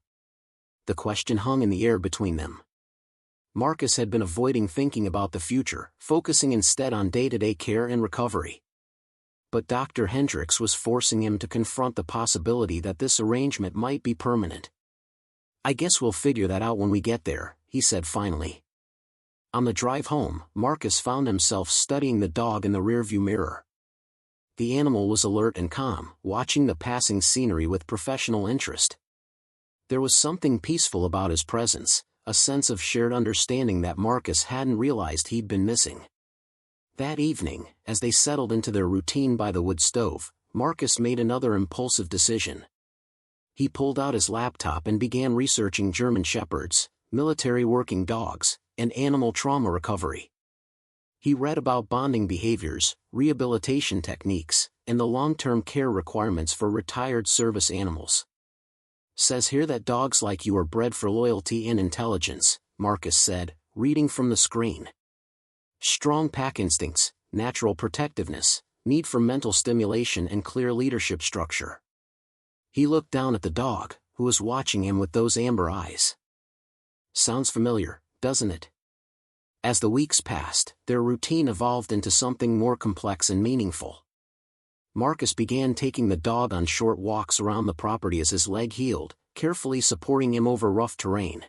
Speaker 1: The question hung in the air between them. Marcus had been avoiding thinking about the future, focusing instead on day-to-day care and recovery. But Dr. Hendricks was forcing him to confront the possibility that this arrangement might be permanent. I guess we'll figure that out when we get there, he said finally. On the drive home, Marcus found himself studying the dog in the rearview mirror. The animal was alert and calm, watching the passing scenery with professional interest. There was something peaceful about his presence, a sense of shared understanding that Marcus hadn't realized he'd been missing. That evening, as they settled into their routine by the wood stove, Marcus made another impulsive decision. He pulled out his laptop and began researching German shepherds, military working dogs, and animal trauma recovery. He read about bonding behaviors, rehabilitation techniques, and the long-term care requirements for retired service animals. Says here that dogs like you are bred for loyalty and intelligence, Marcus said, reading from the screen. Strong pack instincts, natural protectiveness, need for mental stimulation and clear leadership structure. He looked down at the dog, who was watching him with those amber eyes. Sounds familiar, doesn't it? As the weeks passed, their routine evolved into something more complex and meaningful. Marcus began taking the dog on short walks around the property as his leg healed, carefully supporting him over rough terrain.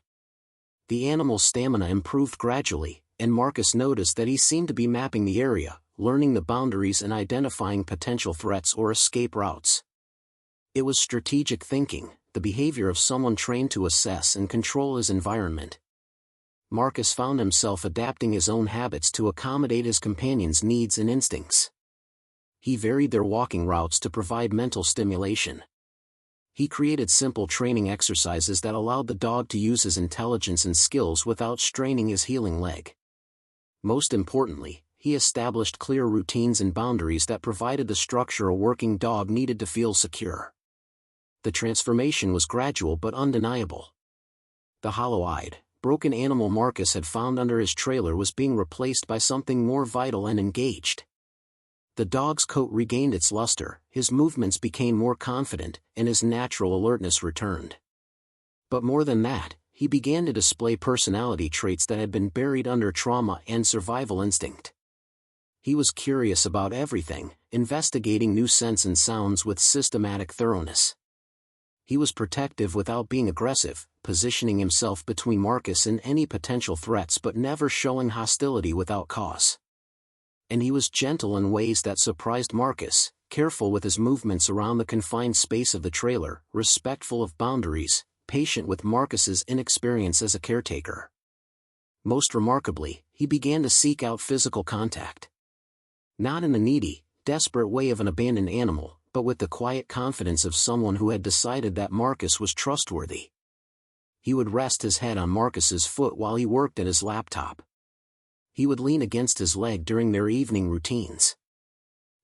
Speaker 1: The animal's stamina improved gradually, and Marcus noticed that he seemed to be mapping the area, learning the boundaries and identifying potential threats or escape routes. It was strategic thinking, the behavior of someone trained to assess and control his environment. Marcus found himself adapting his own habits to accommodate his companion's needs and instincts. He varied their walking routes to provide mental stimulation. He created simple training exercises that allowed the dog to use his intelligence and skills without straining his healing leg. Most importantly, he established clear routines and boundaries that provided the structure a working dog needed to feel secure. The transformation was gradual but undeniable. The hollow-eyed, broken animal Marcus had found under his trailer was being replaced by something more vital and engaged. The dog's coat regained its luster, his movements became more confident, and his natural alertness returned. But more than that, he began to display personality traits that had been buried under trauma and survival instinct. He was curious about everything, investigating new scents and sounds with systematic thoroughness. He was protective without being aggressive, positioning himself between Marcus and any potential threats but never showing hostility without cause. And he was gentle in ways that surprised Marcus, careful with his movements around the confined space of the trailer, respectful of boundaries, patient with Marcus's inexperience as a caretaker. Most remarkably, he began to seek out physical contact. Not in the needy, desperate way of an abandoned animal, but with the quiet confidence of someone who had decided that Marcus was trustworthy. He would rest his head on Marcus's foot while he worked at his laptop. He would lean against his leg during their evening routines.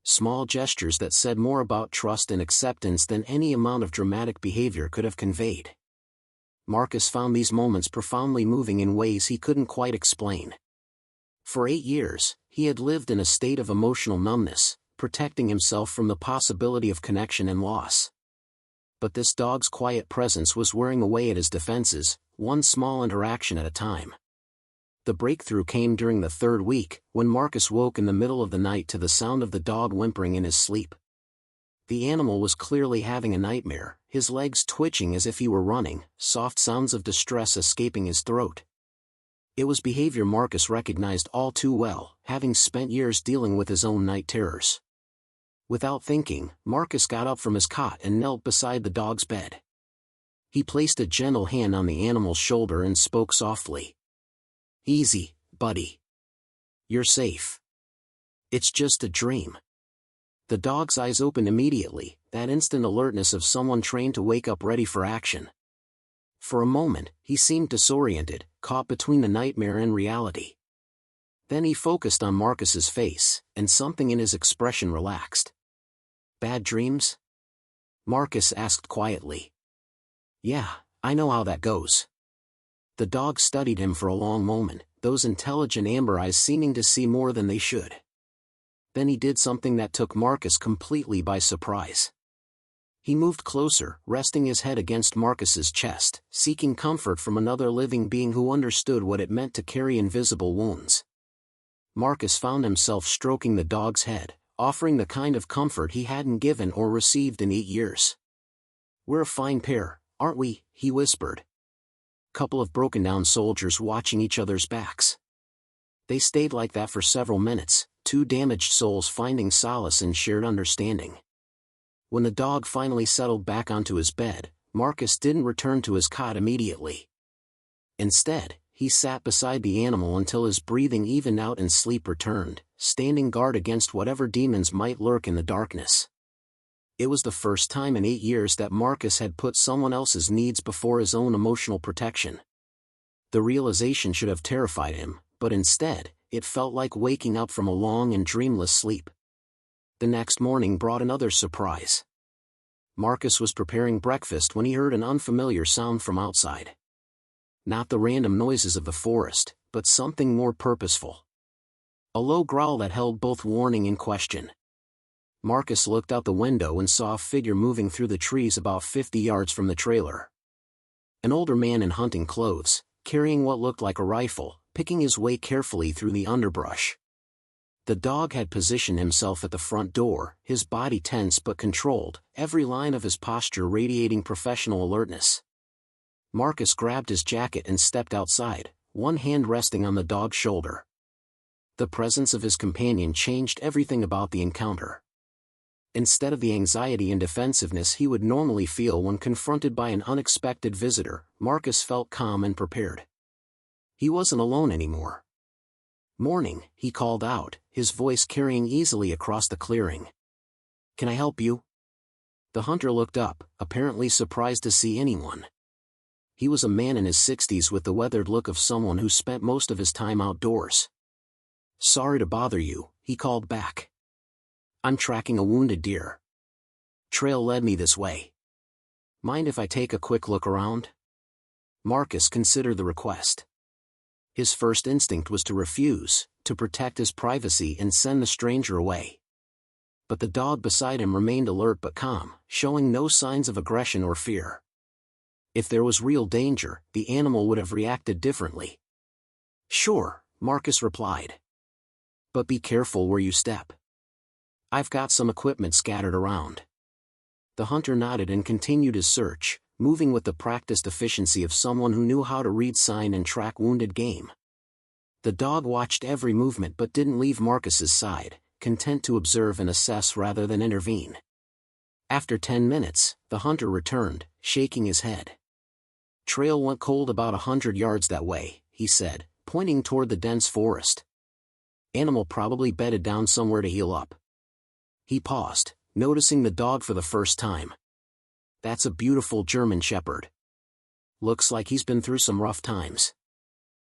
Speaker 1: Small gestures that said more about trust and acceptance than any amount of dramatic behavior could have conveyed. Marcus found these moments profoundly moving in ways he couldn't quite explain. For 8 years, he had lived in a state of emotional numbness, protecting himself from the possibility of connection and loss. But this dog's quiet presence was wearing away at his defenses, one small interaction at a time. The breakthrough came during the 3rd week, when Marcus woke in the middle of the night to the sound of the dog whimpering in his sleep. The animal was clearly having a nightmare, his legs twitching as if he were running, soft sounds of distress escaping his throat. It was behavior Marcus recognized all too well, having spent years dealing with his own night terrors. Without thinking, Marcus got up from his cot and knelt beside the dog's bed. He placed a gentle hand on the animal's shoulder and spoke softly. "Easy, buddy. You're safe. It's just a dream." The dog's eyes opened immediately, that instant alertness of someone trained to wake up ready for action. For a moment, he seemed disoriented, caught between the nightmare and reality. Then he focused on Marcus's face, and something in his expression relaxed. "Bad dreams?" Marcus asked quietly. "Yeah, I know how that goes." The dog studied him for a long moment, those intelligent amber eyes seeming to see more than they should. Then he did something that took Marcus completely by surprise. He moved closer, resting his head against Marcus's chest, seeking comfort from another living being who understood what it meant to carry invisible wounds. Marcus found himself stroking the dog's head, offering the kind of comfort he hadn't given or received in 8 years. "We're a fine pair, aren't we?" he whispered. Couple of broken-down soldiers watching each other's backs. They stayed like that for several minutes, 2 damaged souls finding solace in shared understanding. When the dog finally settled back onto his bed, Marcus didn't return to his cot immediately. Instead, he sat beside the animal until his breathing evened out and sleep returned, standing guard against whatever demons might lurk in the darkness. It was the first time in 8 years that Marcus had put someone else's needs before his own emotional protection. The realization should have terrified him, but instead, it felt like waking up from a long and dreamless sleep. The next morning brought another surprise. Marcus was preparing breakfast when he heard an unfamiliar sound from outside. Not the random noises of the forest, but something more purposeful. A low growl that held both warning and question. Marcus looked out the window and saw a figure moving through the trees about 50 yards from the trailer. An older man in hunting clothes, carrying what looked like a rifle, picking his way carefully through the underbrush. The dog had positioned himself at the front door, his body tense but controlled, every line of his posture radiating professional alertness. Marcus grabbed his jacket and stepped outside, one hand resting on the dog's shoulder. The presence of his companion changed everything about the encounter. Instead of the anxiety and defensiveness he would normally feel when confronted by an unexpected visitor, Marcus felt calm and prepared. He wasn't alone anymore. "Morning," he called out, his voice carrying easily across the clearing. "Can I help you?" The hunter looked up, apparently surprised to see anyone. He was a man in his 60s with the weathered look of someone who spent most of his time outdoors. "Sorry to bother you," he called back. "I'm tracking a wounded deer. Trail led me this way. Mind if I take a quick look around?" Marcus considered the request. His first instinct was to refuse, to protect his privacy and send the stranger away. But the dog beside him remained alert but calm, showing no signs of aggression or fear. If there was real danger, the animal would have reacted differently. "Sure," Marcus replied. "But be careful where you step. I've got some equipment scattered around." The hunter nodded and continued his search, moving with the practiced efficiency of someone who knew how to read sign and track wounded game. The dog watched every movement but didn't leave Marcus's side, content to observe and assess rather than intervene. After 10 minutes, the hunter returned, shaking his head. "Trail went cold about 100 yards that way," he said, pointing toward the dense forest. "Animal probably bedded down somewhere to heal up." He paused, noticing the dog for the first time. "That's a beautiful German Shepherd. Looks like he's been through some rough times."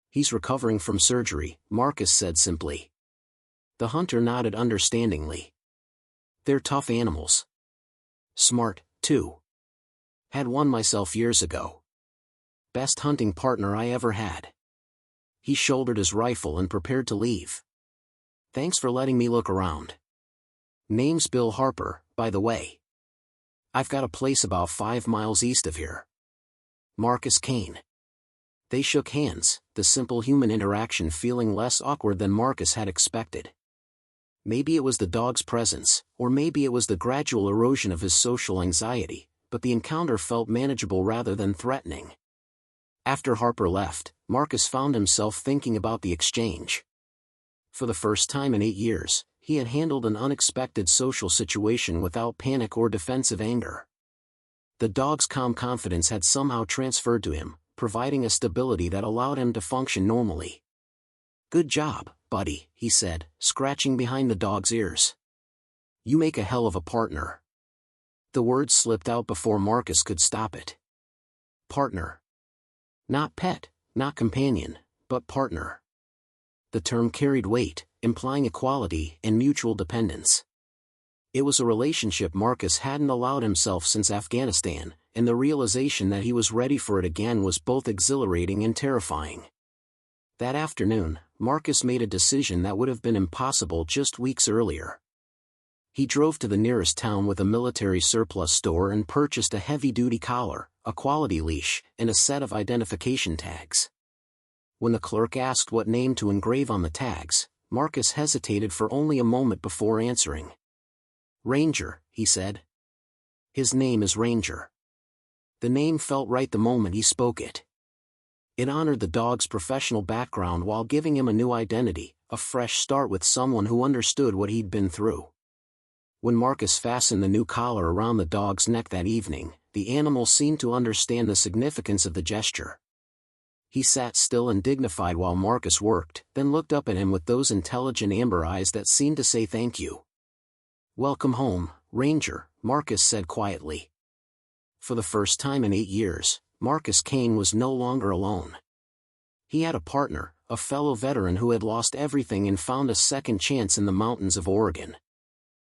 Speaker 1: "He's recovering from surgery," Marcus said simply. The hunter nodded understandingly. "They're tough animals. Smart, too. Had one myself years ago. Best hunting partner I ever had." He shouldered his rifle and prepared to leave. "Thanks for letting me look around. Name's Bill Harper, by the way. I've got a place about 5 miles east of here." Marcus Kane. They shook hands, the simple human interaction feeling less awkward than Marcus had expected. Maybe it was the dog's presence, or maybe it was the gradual erosion of his social anxiety, but the encounter felt manageable rather than threatening. After Harper left, Marcus found himself thinking about the exchange. For the first time in 8 years, he had handled an unexpected social situation without panic or defensive anger. The dog's calm confidence had somehow transferred to him, providing a stability that allowed him to function normally. "Good job, buddy," he said, scratching behind the dog's ears. "You make a hell of a partner." The words slipped out before Marcus could stop it. Partner. Not pet, not companion, but partner. The term carried weight, implying equality and mutual dependence. It was a relationship Marcus hadn't allowed himself since Afghanistan, and the realization that he was ready for it again was both exhilarating and terrifying. That afternoon, Marcus made a decision that would have been impossible just weeks earlier. He drove to the nearest town with a military surplus store and purchased a heavy-duty collar, a quality leash, and a set of identification tags. When the clerk asked what name to engrave on the tags, Marcus hesitated for only a moment before answering. "Ranger," he said. "His name is Ranger." The name felt right the moment he spoke it. It honored the dog's professional background while giving him a new identity, a fresh start with someone who understood what he'd been through. When Marcus fastened the new collar around the dog's neck that evening, the animal seemed to understand the significance of the gesture. He sat still and dignified while Marcus worked, then looked up at him with those intelligent amber eyes that seemed to say thank you. "Welcome home, Ranger," Marcus said quietly. For the first time in 8 years, Marcus Kane was no longer alone. He had a partner, a fellow veteran who had lost everything and found a second chance in the mountains of Oregon.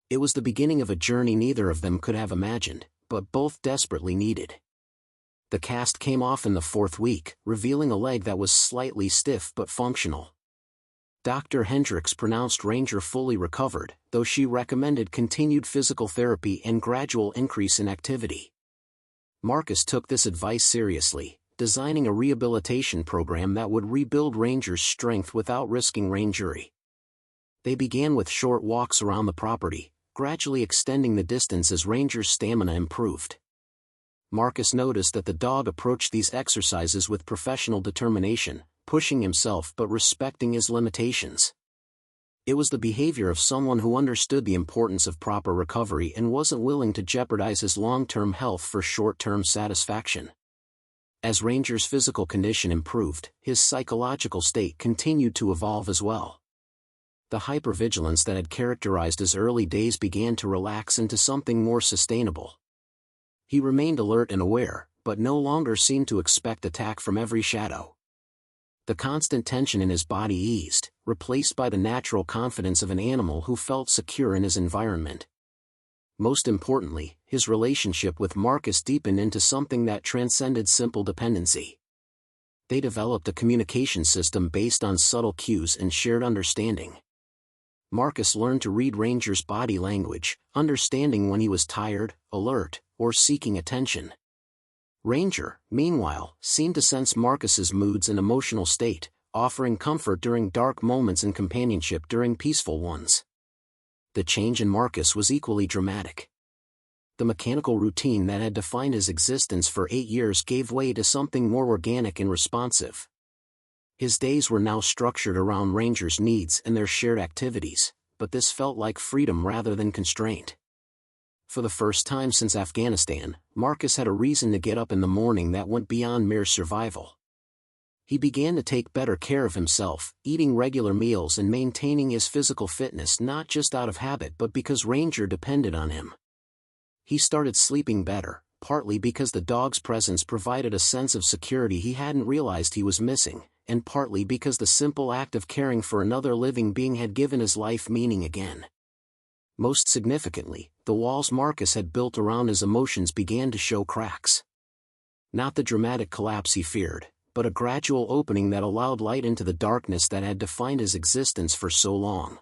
Speaker 1: It was the beginning of a journey neither of them could have imagined, but both desperately needed. The cast came off in the 4th week, revealing a leg that was slightly stiff but functional. Dr. Hendricks pronounced Ranger fully recovered, though she recommended continued physical therapy and gradual increase in activity. Marcus took this advice seriously, designing a rehabilitation program that would rebuild Ranger's strength without risking rangery. They began with short walks around the property, gradually extending the distance as Ranger's stamina improved. Marcus noticed that the dog approached these exercises with professional determination, pushing himself but respecting his limitations. It was the behavior of someone who understood the importance of proper recovery and wasn't willing to jeopardize his long-term health for short-term satisfaction. As Ranger's physical condition improved, his psychological state continued to evolve as well. The hypervigilance that had characterized his early days began to relax into something more sustainable. He remained alert and aware, but no longer seemed to expect attack from every shadow. The constant tension in his body eased, replaced by the natural confidence of an animal who felt secure in his environment. Most importantly, his relationship with Marcus deepened into something that transcended simple dependency. They developed a communication system based on subtle cues and shared understanding. Marcus learned to read Ranger's body language, understanding when he was tired, alert, or seeking attention. Ranger, meanwhile, seemed to sense Marcus's moods and emotional state, offering comfort during dark moments and companionship during peaceful ones. The change in Marcus was equally dramatic. The mechanical routine that had defined his existence for 8 years gave way to something more organic and responsive. His days were now structured around Ranger's needs and their shared activities, but this felt like freedom rather than constraint. For the first time since Afghanistan, Marcus had a reason to get up in the morning that went beyond mere survival. He began to take better care of himself, eating regular meals and maintaining his physical fitness not just out of habit but because Ranger depended on him. He started sleeping better, partly because the dog's presence provided a sense of security he hadn't realized he was missing, and partly because the simple act of caring for another living being had given his life meaning again. Most significantly, the walls Marcus had built around his emotions began to show cracks. Not the dramatic collapse he feared, but a gradual opening that allowed light into the darkness that had defined his existence for so long.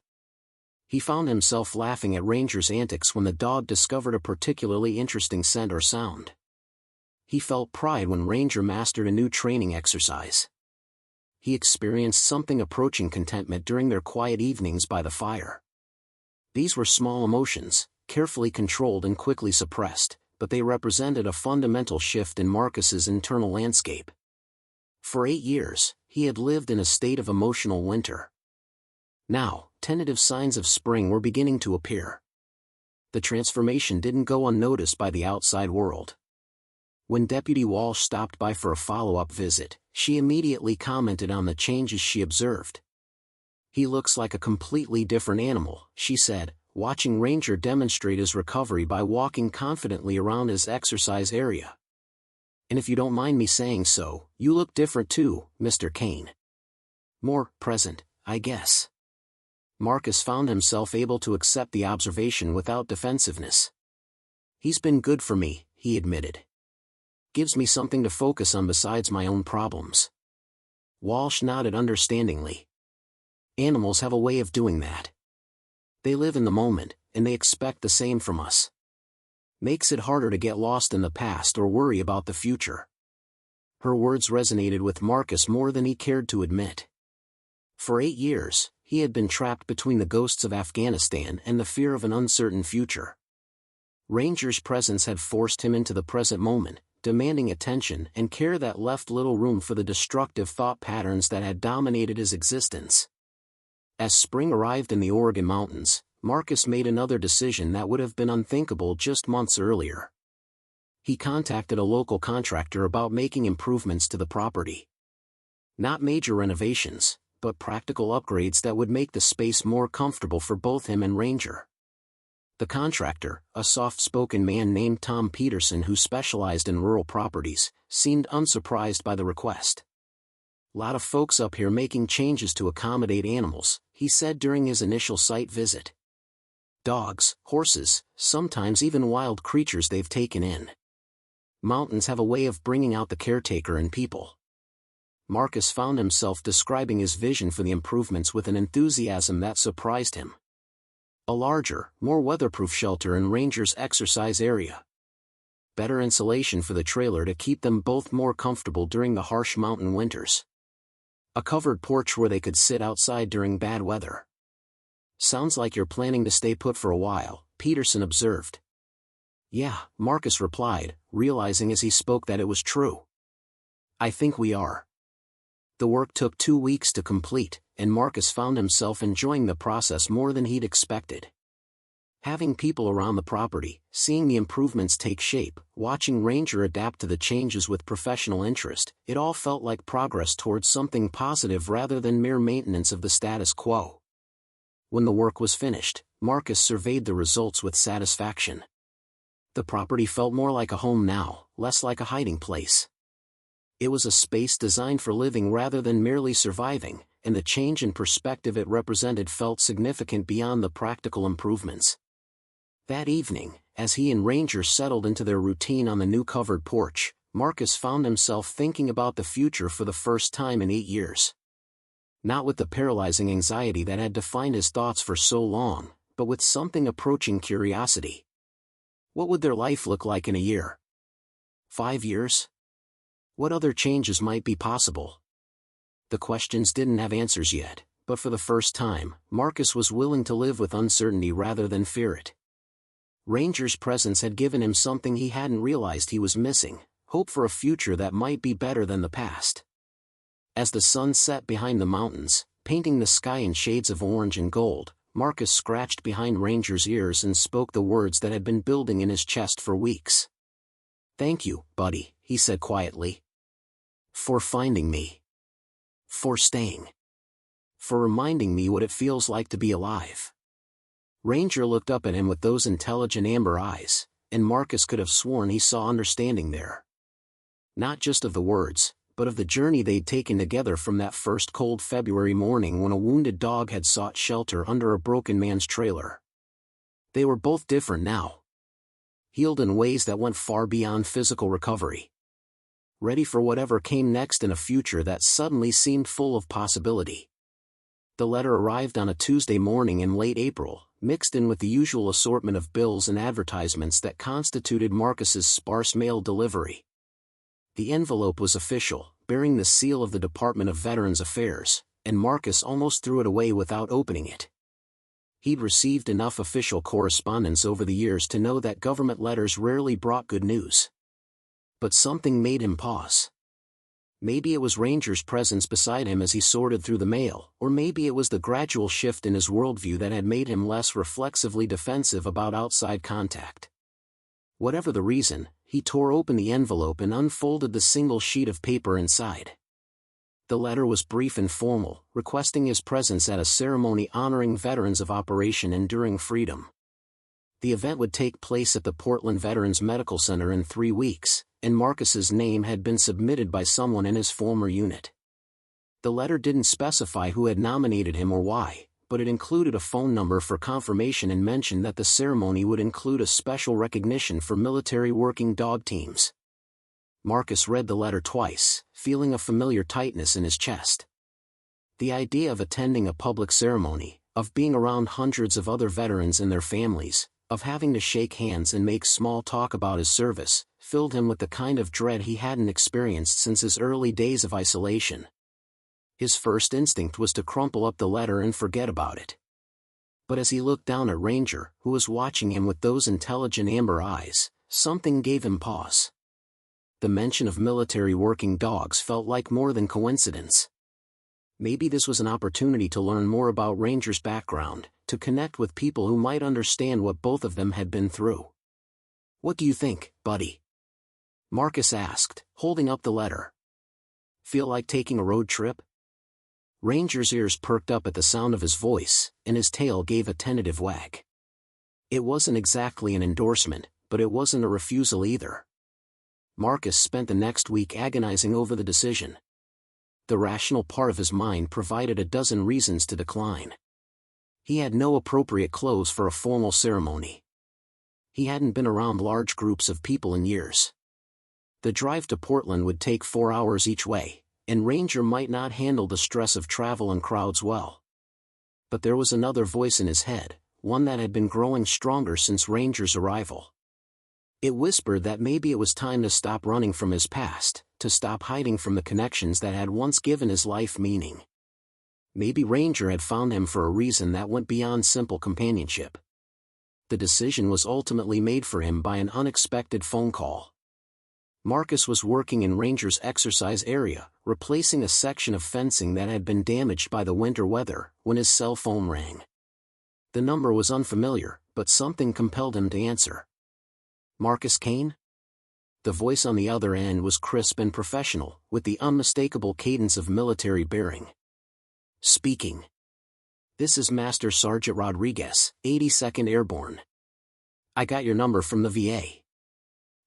Speaker 1: He found himself laughing at Ranger's antics when the dog discovered a particularly interesting scent or sound. He felt pride when Ranger mastered a new training exercise. He experienced something approaching contentment during their quiet evenings by the fire. These were small emotions, carefully controlled and quickly suppressed, but they represented a fundamental shift in Marcus's internal landscape. For 8 years, he had lived in a state of emotional winter. Now, tentative signs of spring were beginning to appear. The transformation didn't go unnoticed by the outside world. When Deputy Walsh stopped by for a follow-up visit, she immediately commented on the changes she observed. "He looks like a completely different animal," she said, watching Ranger demonstrate his recovery by walking confidently around his exercise area. "And if you don't mind me saying so, you look different too, Mr. Kane. More present, I guess." Marcus found himself able to accept the observation without defensiveness. "He's been good for me," he admitted. "Gives me something to focus on besides my own problems." Walsh nodded understandingly. Animals have a way of doing that. They live in the moment, and they expect the same from us. Makes it harder to get lost in the past or worry about the future. Her words resonated with Marcus more than he cared to admit. For 8 years, he had been trapped between the ghosts of Afghanistan and the fear of an uncertain future. Ranger's presence had forced him into the present moment, demanding attention and care that left little room for the destructive thought patterns that had dominated his existence. As spring arrived in the Oregon mountains, Marcus made another decision that would have been unthinkable just months earlier. He contacted a local contractor about making improvements to the property. Not major renovations, but practical upgrades that would make the space more comfortable for both him and Ranger. The contractor, a soft-spoken man named Tom Peterson who specialized in rural properties, seemed unsurprised by the request. "Lot of folks up here making changes to accommodate animals," he said during his initial site visit. "Dogs, horses, sometimes even wild creatures they've taken in. Mountains have a way of bringing out the caretaker in people." Marcus found himself describing his vision for the improvements with an enthusiasm that surprised him. A larger, more weatherproof shelter in Ranger's exercise area. Better insulation for the trailer to keep them both more comfortable during the harsh mountain winters. A covered porch where they could sit outside during bad weather. "Sounds like you're planning to stay put for a while," Peterson observed. "Yeah," Marcus replied, realizing as he spoke that it was true. "I think we are." The work took 2 weeks to complete, and Marcus found himself enjoying the process more than he'd expected. Having people around the property, seeing the improvements take shape, watching Ranger adapt to the changes with professional interest, it all felt like progress towards something positive rather than mere maintenance of the status quo. When the work was finished, Marcus surveyed the results with satisfaction. The property felt more like a home now, less like a hiding place. It was a space designed for living rather than merely surviving, and the change in perspective it represented felt significant beyond the practical improvements. That evening, as he and Ranger settled into their routine on the new covered porch, Marcus found himself thinking about the future for the first time in 8 years. Not with the paralyzing anxiety that had defined his thoughts for so long, but with something approaching curiosity. What would their life look like in a year? 5 years? What other changes might be possible? The questions didn't have answers yet, but for the first time, Marcus was willing to live with uncertainty rather than fear it. Ranger's presence had given him something he hadn't realized he was missing: hope for a future that might be better than the past. As the sun set behind the mountains, painting the sky in shades of orange and gold, Marcus scratched behind Ranger's ears and spoke the words that had been building in his chest for weeks. "Thank you, buddy," he said quietly. "For finding me. For staying. For reminding me what it feels like to be alive." Ranger looked up at him with those intelligent amber eyes, and Marcus could have sworn he saw understanding there. Not just of the words, but of the journey they'd taken together from that first cold February morning when a wounded dog had sought shelter under a broken man's trailer. They were both different now. Healed in ways that went far beyond physical recovery. Ready for whatever came next in a future that suddenly seemed full of possibility. The letter arrived on a Tuesday morning in late April, mixed in with the usual assortment of bills and advertisements that constituted Marcus's sparse mail delivery. The envelope was official, bearing the seal of the Department of Veterans Affairs, and Marcus almost threw it away without opening it. He'd received enough official correspondence over the years to know that government letters rarely brought good news. But something made him pause. Maybe it was Ranger's presence beside him as he sorted through the mail, or maybe it was the gradual shift in his worldview that had made him less reflexively defensive about outside contact. Whatever the reason, he tore open the envelope and unfolded the single sheet of paper inside. The letter was brief and formal, requesting his presence at a ceremony honoring veterans of Operation Enduring Freedom. The event would take place at the Portland Veterans Medical Center in 3 weeks, and Marcus's name had been submitted by someone in his former unit. The letter didn't specify who had nominated him or why, but it included a phone number for confirmation and mentioned that the ceremony would include a special recognition for military working dog teams. Marcus read the letter twice, feeling a familiar tightness in his chest. The idea of attending a public ceremony, of being around hundreds of other veterans and their families, of having to shake hands and make small talk about his service, filled him with the kind of dread he hadn't experienced since his early days of isolation. His first instinct was to crumple up the letter and forget about it. But as he looked down at Ranger, who was watching him with those intelligent amber eyes, something gave him pause. The mention of military working dogs felt like more than coincidence. Maybe this was an opportunity to learn more about Ranger's background, to connect with people who might understand what both of them had been through. "What do you think, buddy?" Marcus asked, holding up the letter. "Feel like taking a road trip?" Ranger's ears perked up at the sound of his voice, and his tail gave a tentative wag. It wasn't exactly an endorsement, but it wasn't a refusal either. Marcus spent the next week agonizing over the decision. The rational part of his mind provided a dozen reasons to decline. He had no appropriate clothes for a formal ceremony. He hadn't been around large groups of people in years. The drive to Portland would take 4 hours each way, and Ranger might not handle the stress of travel and crowds well. But there was another voice in his head, one that had been growing stronger since Ranger's arrival. It whispered that maybe it was time to stop running from his past, to stop hiding from the connections that had once given his life meaning. Maybe Ranger had found him for a reason that went beyond simple companionship. The decision was ultimately made for him by an unexpected phone call. Marcus was working in Ranger's exercise area, replacing a section of fencing that had been damaged by the winter weather, when his cell phone rang. The number was unfamiliar, but something compelled him to answer. "Marcus Kane?" The voice on the other end was crisp and professional, with the unmistakable cadence of military bearing. "Speaking. This is Master Sergeant Rodriguez, 82nd Airborne. I got your number from the VA.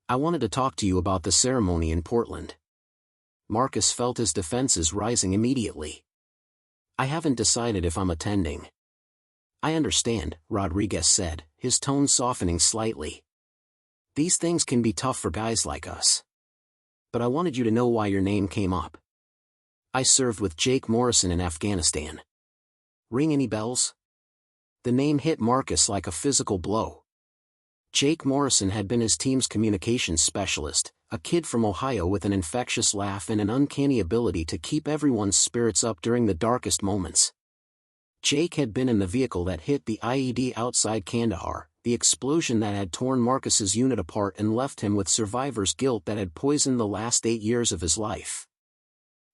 Speaker 1: I wanted to talk to you about the ceremony in Portland." Marcus felt his defenses rising immediately. I haven't decided if I'm attending. I understand, Rodriguez said, his tone softening slightly. These things can be tough for guys like us. But I wanted you to know why your name came up. I served with Jake Morrison in Afghanistan. Ring any bells? The name hit Marcus like a physical blow. Jake Morrison had been his team's communications specialist, a kid from Ohio with an infectious laugh and an uncanny ability to keep everyone's spirits up during the darkest moments. Jake had been in the vehicle that hit the IED outside Kandahar, the explosion that had torn Marcus's unit apart and left him with survivor's guilt that had poisoned the last 8 years of his life.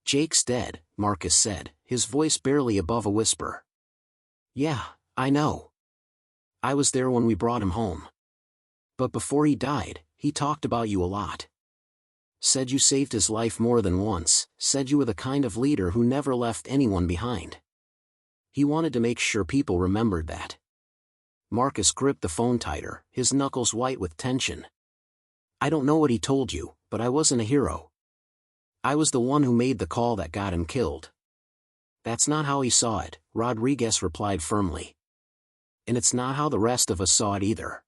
Speaker 1: Jake's dead, Marcus said, his voice barely above a whisper. Yeah, I know. I was there when we brought him home. But before he died, he talked about you a lot. Said you saved his life more than once, said you were the kind of leader who never left anyone behind. He wanted to make sure people remembered that. Marcus gripped the phone tighter, his knuckles white with tension. I don't know what he told you, but I wasn't a hero. I was the one who made the call that got him killed. That's not how he saw it, Rodriguez replied firmly. And it's not how the rest of us saw it either.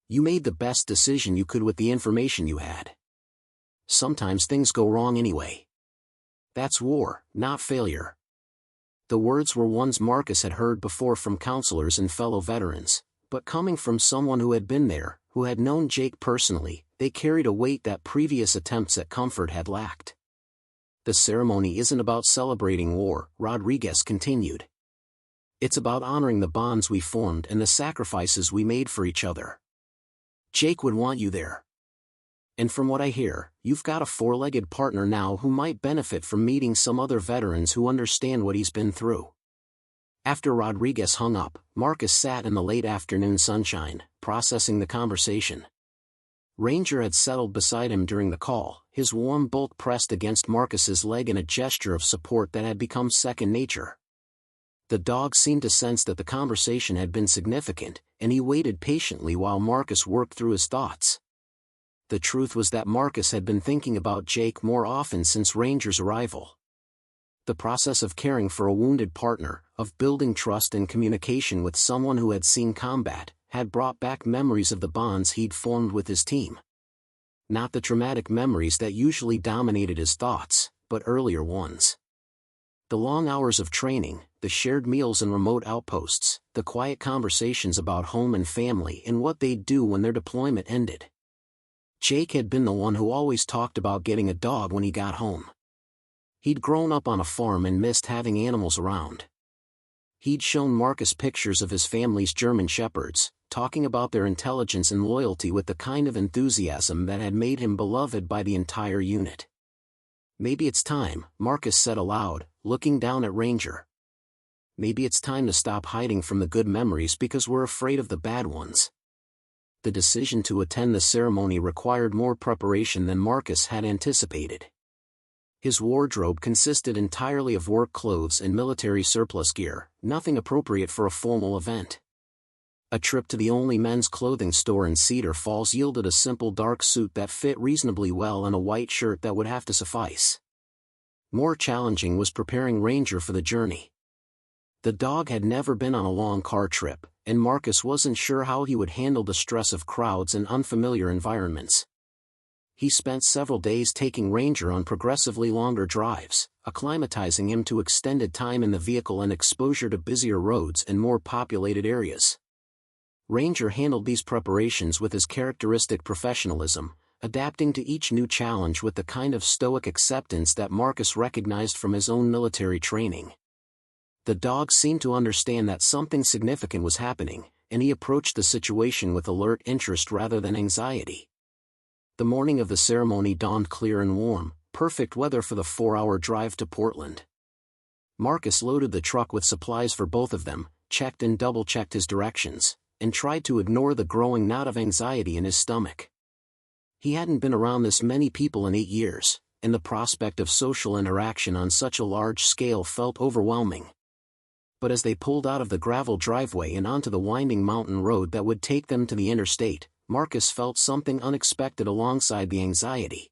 Speaker 1: You made the best decision you could with the information you had. Sometimes things go wrong anyway. That's war, not failure. The words were ones Marcus had heard before from counselors and fellow veterans, but coming from someone who had been there, who had known Jake personally, they carried a weight that previous attempts at comfort had lacked. The ceremony isn't about celebrating war, Rodriguez continued. It's about honoring the bonds we formed and the sacrifices we made for each other. Jake would want you there. And from what I hear, you've got a four-legged partner now who might benefit from meeting some other veterans who understand what he's been through. After Rodriguez hung up, Marcus sat in the late afternoon sunshine, processing the conversation. Ranger had settled beside him during the call, his warm bulk pressed against Marcus's leg in a gesture of support that had become second nature. The dog seemed to sense that the conversation had been significant, and he waited patiently while Marcus worked through his thoughts. The truth was that Marcus had been thinking about Jake more often since Ranger's arrival. The process of caring for a wounded partner, of building trust and communication with someone who had seen combat, had brought back memories of the bonds he'd formed with his team. Not the traumatic memories that usually dominated his thoughts, but earlier ones. The long hours of training, the shared meals in remote outposts, the quiet conversations about home and family and what they'd do when their deployment ended. Jake had been the one who always talked about getting a dog when he got home. He'd grown up on a farm and missed having animals around. He'd shown Marcus pictures of his family's German shepherds, talking about their intelligence and loyalty with the kind of enthusiasm that had made him beloved by the entire unit. Maybe it's time, Marcus said aloud, looking down at Ranger. Maybe it's time to stop hiding from the good memories because we're afraid of the bad ones. The decision to attend the ceremony required more preparation than Marcus had anticipated. His wardrobe consisted entirely of work clothes and military surplus gear, nothing appropriate for a formal event. A trip to the only men's clothing store in Cedar Falls yielded a simple dark suit that fit reasonably well and a white shirt that would have to suffice. More challenging was preparing Ranger for the journey. The dog had never been on a long car trip, and Marcus wasn't sure how he would handle the stress of crowds and unfamiliar environments. He spent several days taking Ranger on progressively longer drives, acclimatizing him to extended time in the vehicle and exposure to busier roads and more populated areas. Ranger handled these preparations with his characteristic professionalism, adapting to each new challenge with the kind of stoic acceptance that Marcus recognized from his own military training. The dog seemed to understand that something significant was happening, and he approached the situation with alert interest rather than anxiety. The morning of the ceremony dawned clear and warm, perfect weather for the 4-hour drive to Portland. Marcus loaded the truck with supplies for both of them, checked and double-checked his directions, and tried to ignore the growing knot of anxiety in his stomach. He hadn't been around this many people in 8 years, and the prospect of social interaction on such a large scale felt overwhelming. But as they pulled out of the gravel driveway and onto the winding mountain road that would take them to the interstate, Marcus felt something unexpected alongside the anxiety.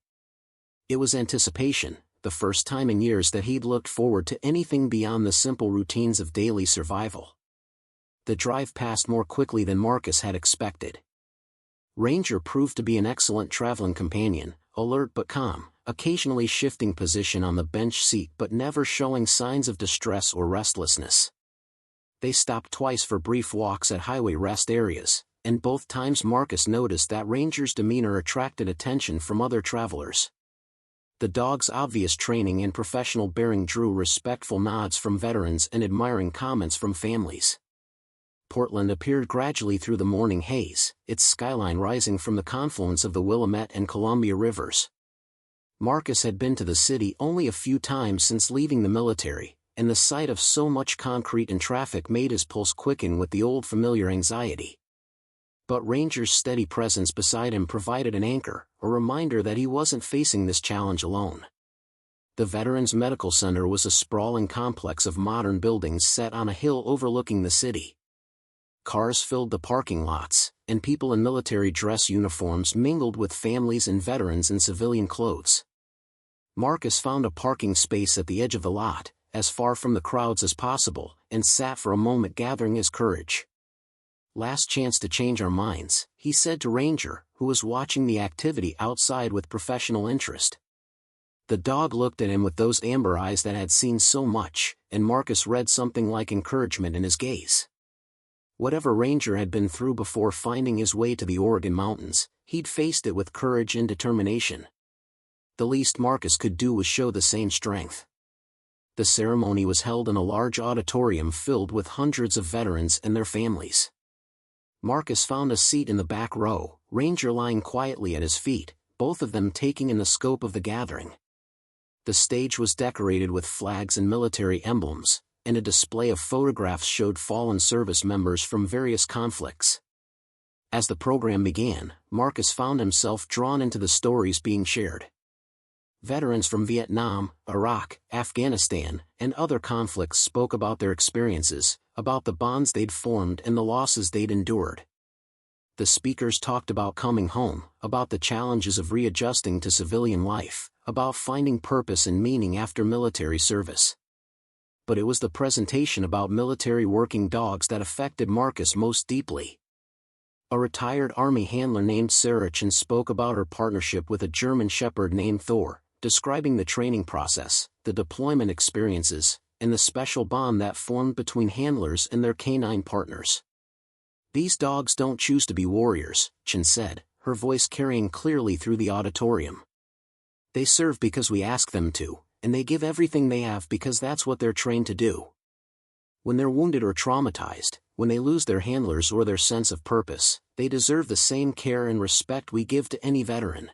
Speaker 1: It was anticipation, the first time in years that he'd looked forward to anything beyond the simple routines of daily survival. The drive passed more quickly than Marcus had expected. Ranger proved to be an excellent traveling companion, alert but calm, occasionally shifting position on the bench seat but never showing signs of distress or restlessness. They stopped twice for brief walks at highway rest areas, and both times Marcus noticed that Ranger's demeanor attracted attention from other travelers. The dog's obvious training and professional bearing drew respectful nods from veterans and admiring comments from families. Portland appeared gradually through the morning haze, its skyline rising from the confluence of the Willamette and Columbia rivers. Marcus had been to the city only a few times since leaving the military, and the sight of so much concrete and traffic made his pulse quicken with the old familiar anxiety. But Ranger's steady presence beside him provided an anchor, a reminder that he wasn't facing this challenge alone. The Veterans Medical Center was a sprawling complex of modern buildings set on a hill overlooking the city. Cars filled the parking lots, and people in military dress uniforms mingled with families and veterans in civilian clothes. Marcus found a parking space at the edge of the lot, as far from the crowds as possible, and sat for a moment gathering his courage. "Last chance to change our minds," he said to Ranger, who was watching the activity outside with professional interest. The dog looked at him with those amber eyes that had seen so much, and Marcus read something like encouragement in his gaze. Whatever Ranger had been through before finding his way to the Oregon mountains, he'd faced it with courage and determination. The least Marcus could do was show the same strength. The ceremony was held in a large auditorium filled with hundreds of veterans and their families. Marcus found a seat in the back row, Ranger lying quietly at his feet, both of them taking in the scope of the gathering. The stage was decorated with flags and military emblems, and a display of photographs showed fallen service members from various conflicts. As the program began, Marcus found himself drawn into the stories being shared. Veterans from Vietnam, Iraq, Afghanistan, and other conflicts spoke about their experiences, about the bonds they'd formed and the losses they'd endured. The speakers talked about coming home, about the challenges of readjusting to civilian life, about finding purpose and meaning after military service. But it was the presentation about military working dogs that affected Marcus most deeply. A retired Army handler named Saracen spoke about her partnership with a German Shepherd named Thor, describing the training process, the deployment experiences, and the special bond that formed between handlers and their canine partners. "These dogs don't choose to be warriors," Chen said, her voice carrying clearly through the auditorium. "They serve because we ask them to, and they give everything they have because that's what they're trained to do. When they're wounded or traumatized, when they lose their handlers or their sense of purpose, they deserve the same care and respect we give to any veteran."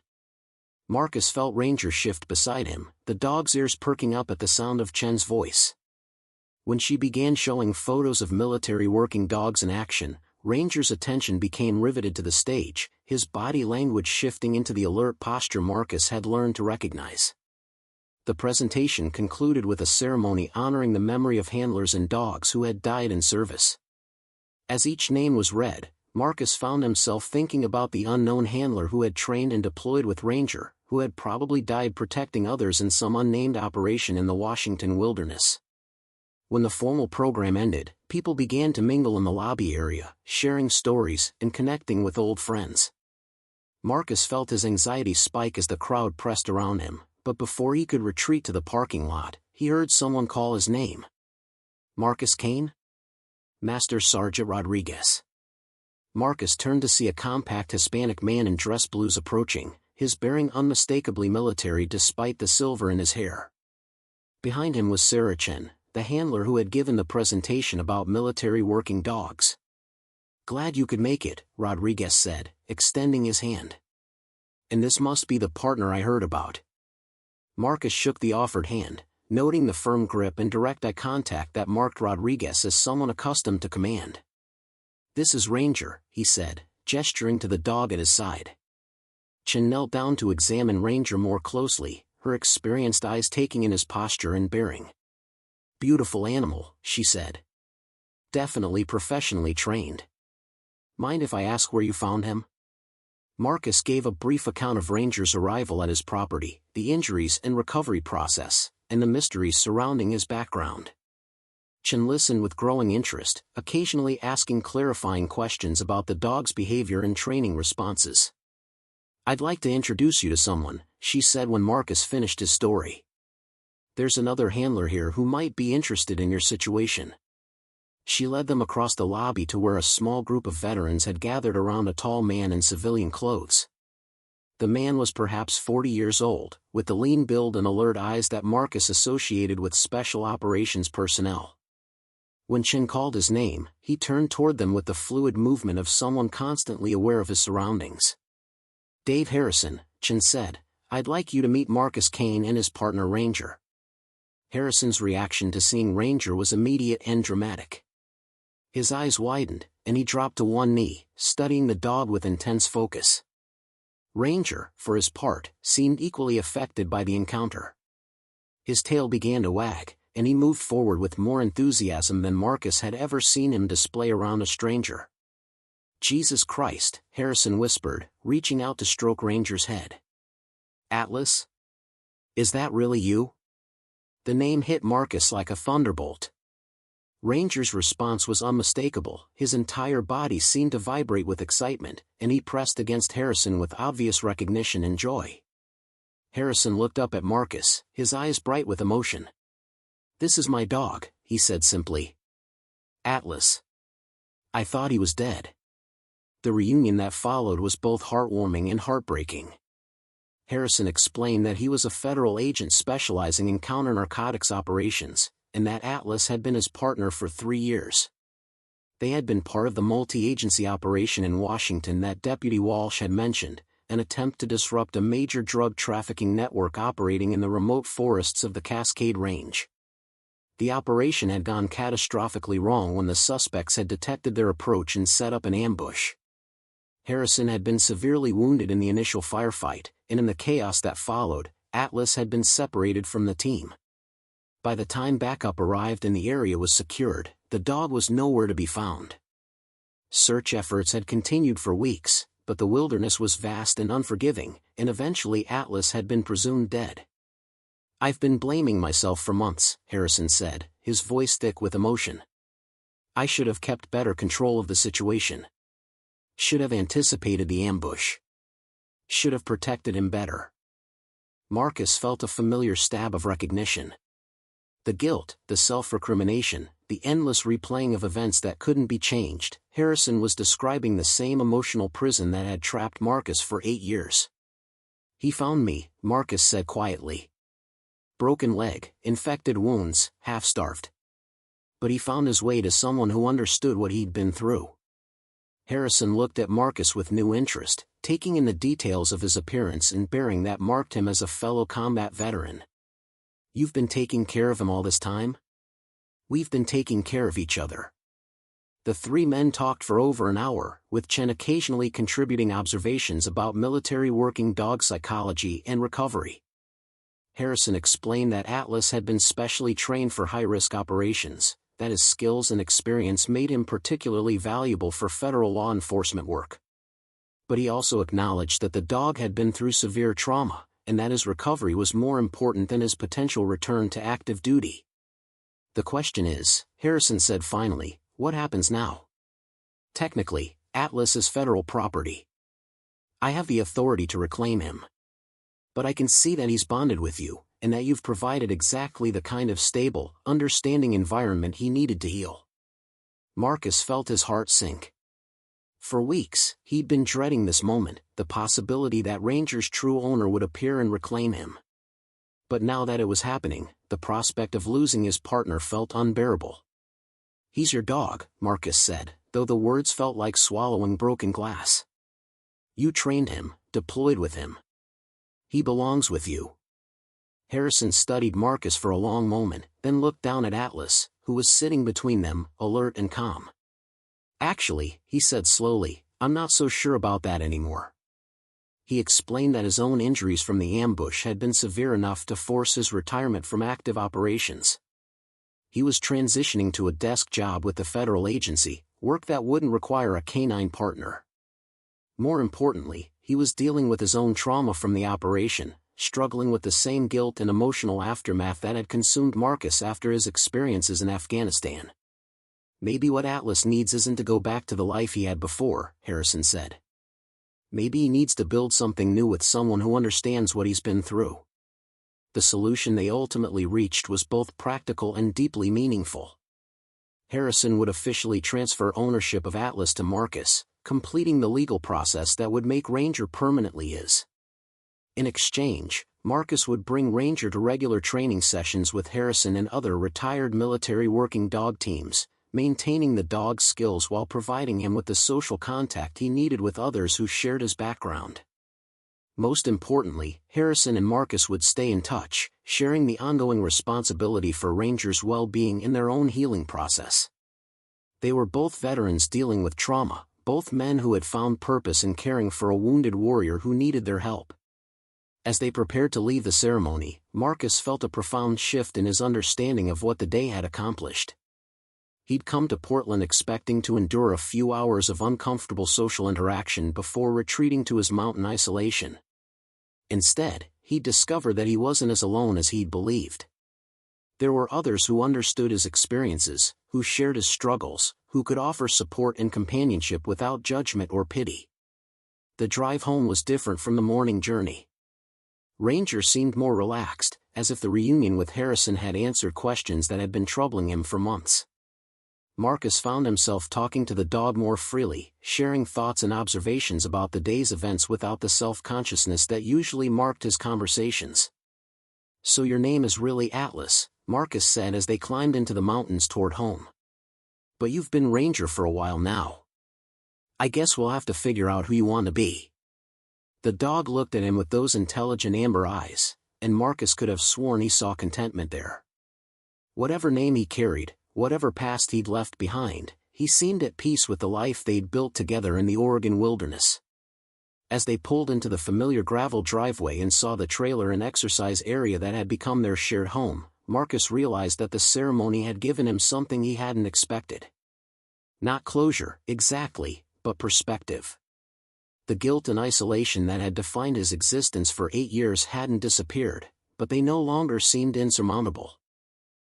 Speaker 1: Marcus felt Ranger shift beside him, the dog's ears perking up at the sound of Chen's voice. When she began showing photos of military working dogs in action, Ranger's attention became riveted to the stage, his body language shifting into the alert posture Marcus had learned to recognize. The presentation concluded with a ceremony honoring the memory of handlers and dogs who had died in service. As each name was read, Marcus found himself thinking about the unknown handler who had trained and deployed with Ranger, who had probably died protecting others in some unnamed operation in the Washington wilderness. When the formal program ended, people began to mingle in the lobby area, sharing stories and connecting with old friends. Marcus felt his anxiety spike as the crowd pressed around him, but before he could retreat to the parking lot, he heard someone call his name. "Marcus Kane?" "Master Sergeant Rodriguez." Marcus turned to see a compact Hispanic man in dress blues approaching, his bearing unmistakably military despite the silver in his hair. Behind him was Saracen, the handler who had given the presentation about military working dogs. "Glad you could make it," Rodriguez said, extending his hand. "And this must be the partner I heard about." Marcus shook the offered hand, noting the firm grip and direct eye contact that marked Rodriguez as someone accustomed to command. "This is Ranger," he said, gesturing to the dog at his side. Chen knelt down to examine Ranger more closely, her experienced eyes taking in his posture and bearing. "Beautiful animal," she said. "Definitely professionally trained. Mind if I ask where you found him?" Marcus gave a brief account of Ranger's arrival at his property, the injuries and recovery process, and the mysteries surrounding his background. Chen listened with growing interest, occasionally asking clarifying questions about the dog's behavior and training responses. "I'd like to introduce you to someone," she said when Marcus finished his story. "There's another handler here who might be interested in your situation." She led them across the lobby to where a small group of veterans had gathered around a tall man in civilian clothes. The man was perhaps 40 years old, with the lean build and alert eyes that Marcus associated with special operations personnel. When Chen called his name, he turned toward them with the fluid movement of someone constantly aware of his surroundings. "Dave Harrison," Chen said, "I'd like you to meet Marcus Kane and his partner Ranger." Harrison's reaction to seeing Ranger was immediate and dramatic. His eyes widened, and he dropped to one knee, studying the dog with intense focus. Ranger, for his part, seemed equally affected by the encounter. His tail began to wag, and he moved forward with more enthusiasm than Marcus had ever seen him display around a stranger. "Jesus Christ," Harrison whispered, reaching out to stroke Ranger's head. "Atlas? Is that really you?" The name hit Marcus like a thunderbolt. Ranger's response was unmistakable. His entire body seemed to vibrate with excitement, and he pressed against Harrison with obvious recognition and joy. Harrison looked up at Marcus, his eyes bright with emotion. "This is my dog," he said simply. "Atlas. I thought he was dead." The reunion that followed was both heartwarming and heartbreaking. Harrison explained that he was a federal agent specializing in counter-narcotics operations, and that Atlas had been his partner for 3 years. They had been part of the multi-agency operation in Washington that Deputy Walsh had mentioned, an attempt to disrupt a major drug trafficking network operating in the remote forests of the Cascade Range. The operation had gone catastrophically wrong when the suspects had detected their approach and set up an ambush. Harrison had been severely wounded in the initial firefight, and in the chaos that followed, Atlas had been separated from the team. By the time backup arrived and the area was secured, the dog was nowhere to be found. Search efforts had continued for weeks, but the wilderness was vast and unforgiving, and eventually Atlas had been presumed dead. "I've been blaming myself for months," Harrison said, his voice thick with emotion. "I should have kept better control of the situation. Should have anticipated the ambush. Should have protected him better." Marcus felt a familiar stab of recognition. The guilt, the self-recrimination, the endless replaying of events that couldn't be changed. Harrison was describing the same emotional prison that had trapped Marcus for 8 years. "He found me," Marcus said quietly. "Broken leg, infected wounds, half-starved. But he found his way to someone who understood what he'd been through." Harrison looked at Marcus with new interest, taking in the details of his appearance and bearing that marked him as a fellow combat veteran. "You've been taking care of him all this time?" "We've been taking care of each other." The 3 men talked for over an hour, with Chen occasionally contributing observations about military working dog psychology and recovery. Harrison explained that Atlas had been specially trained for high-risk operations, that his skills and experience made him particularly valuable for federal law enforcement work. But he also acknowledged that the dog had been through severe trauma, and that his recovery was more important than his potential return to active duty. "The question is," Harrison said finally, "what happens now? Technically, Atlas is federal property. I have the authority to reclaim him. But I can see that he's bonded with you, and that you've provided exactly the kind of stable, understanding environment he needed to heal." Marcus felt his heart sink. For weeks, he'd been dreading this moment, the possibility that Ranger's true owner would appear and reclaim him. But now that it was happening, the prospect of losing his partner felt unbearable. "He's your dog," Marcus said, though the words felt like swallowing broken glass. "You trained him, deployed with him. He belongs with you." Harrison studied Marcus for a long moment, then looked down at Atlas, who was sitting between them, alert and calm. "Actually," he said slowly, "I'm not so sure about that anymore." He explained that his own injuries from the ambush had been severe enough to force his retirement from active operations. He was transitioning to a desk job with the federal agency, work that wouldn't require a canine partner. More importantly, he was dealing with his own trauma from the operation, struggling with the same guilt and emotional aftermath that had consumed Marcus after his experiences in Afghanistan. "Maybe what Atlas needs isn't to go back to the life he had before," Harrison said. "Maybe he needs to build something new with someone who understands what he's been through." The solution they ultimately reached was both practical and deeply meaningful. Harrison would officially transfer ownership of Atlas to Marcus, completing the legal process that would make Ranger permanently his. In exchange, Marcus would bring Ranger to regular training sessions with Harrison and other retired military working dog teams, maintaining the dog's skills while providing him with the social contact he needed with others who shared his background. Most importantly, Harrison and Marcus would stay in touch, sharing the ongoing responsibility for Ranger's well-being in their own healing process. They were both veterans dealing with trauma, both men who had found purpose in caring for a wounded warrior who needed their help. As they prepared to leave the ceremony, Marcus felt a profound shift in his understanding of what the day had accomplished. He'd come to Portland expecting to endure a few hours of uncomfortable social interaction before retreating to his mountain isolation. Instead, he'd discovered that he wasn't as alone as he'd believed. There were others who understood his experiences, who shared his struggles, who could offer support and companionship without judgment or pity. The drive home was different from the morning journey. Ranger seemed more relaxed, as if the reunion with Harrison had answered questions that had been troubling him for months. Marcus found himself talking to the dog more freely, sharing thoughts and observations about the day's events without the self-consciousness that usually marked his conversations. "So your name is really Atlas," Marcus said as they climbed into the mountains toward home. "But you've been Ranger for a while now. I guess we'll have to figure out who you want to be." The dog looked at him with those intelligent amber eyes, and Marcus could have sworn he saw contentment there. Whatever name he carried, whatever past he'd left behind, he seemed at peace with the life they'd built together in the Oregon wilderness. As they pulled into the familiar gravel driveway and saw the trailer and exercise area that had become their shared home, Marcus realized that the ceremony had given him something he hadn't expected. Not closure, exactly, but perspective. The guilt and isolation that had defined his existence for 8 years hadn't disappeared, but they no longer seemed insurmountable.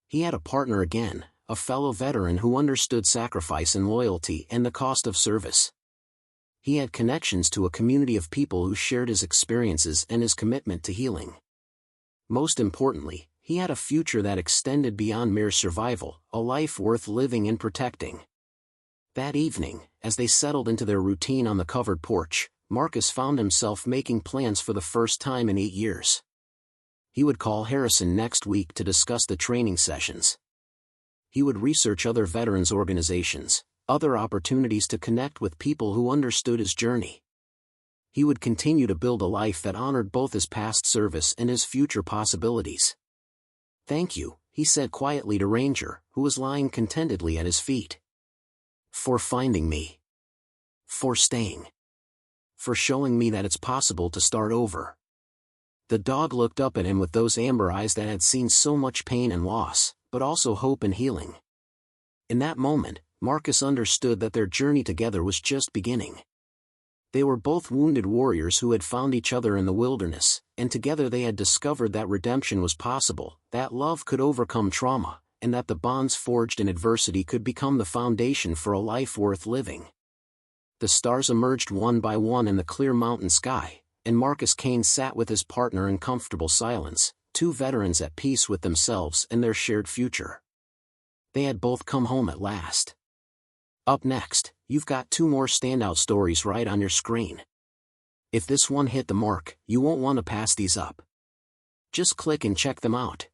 Speaker 1: He had a partner again, a fellow veteran who understood sacrifice and loyalty and the cost of service. He had connections to a community of people who shared his experiences and his commitment to healing. Most importantly, he had a future that extended beyond mere survival, a life worth living and protecting. That evening, as they settled into their routine on the covered porch, Marcus found himself making plans for the first time in 8 years. He would call Harrison next week to discuss the training sessions. He would research other veterans organizations, other opportunities to connect with people who understood his journey. He would continue to build a life that honored both his past service and his future possibilities. "Thank you," he said quietly to Ranger, who was lying contentedly at his feet. "For finding me. For staying. For showing me that it's possible to start over." The dog looked up at him with those amber eyes that had seen so much pain and loss, but also hope and healing. In that moment, Marcus understood that their journey together was just beginning. They were both wounded warriors who had found each other in the wilderness, and together they had discovered that redemption was possible, that love could overcome trauma, and that the bonds forged in adversity could become the foundation for a life worth living. The stars emerged one by one in the clear mountain sky, and Marcus Kane sat with his partner in comfortable silence, 2 veterans at peace with themselves and their shared future. They had both come home at last. Up next, you've got 2 more standout stories right on your screen. If this one hit the mark, you won't want to pass these up. Just click and check them out.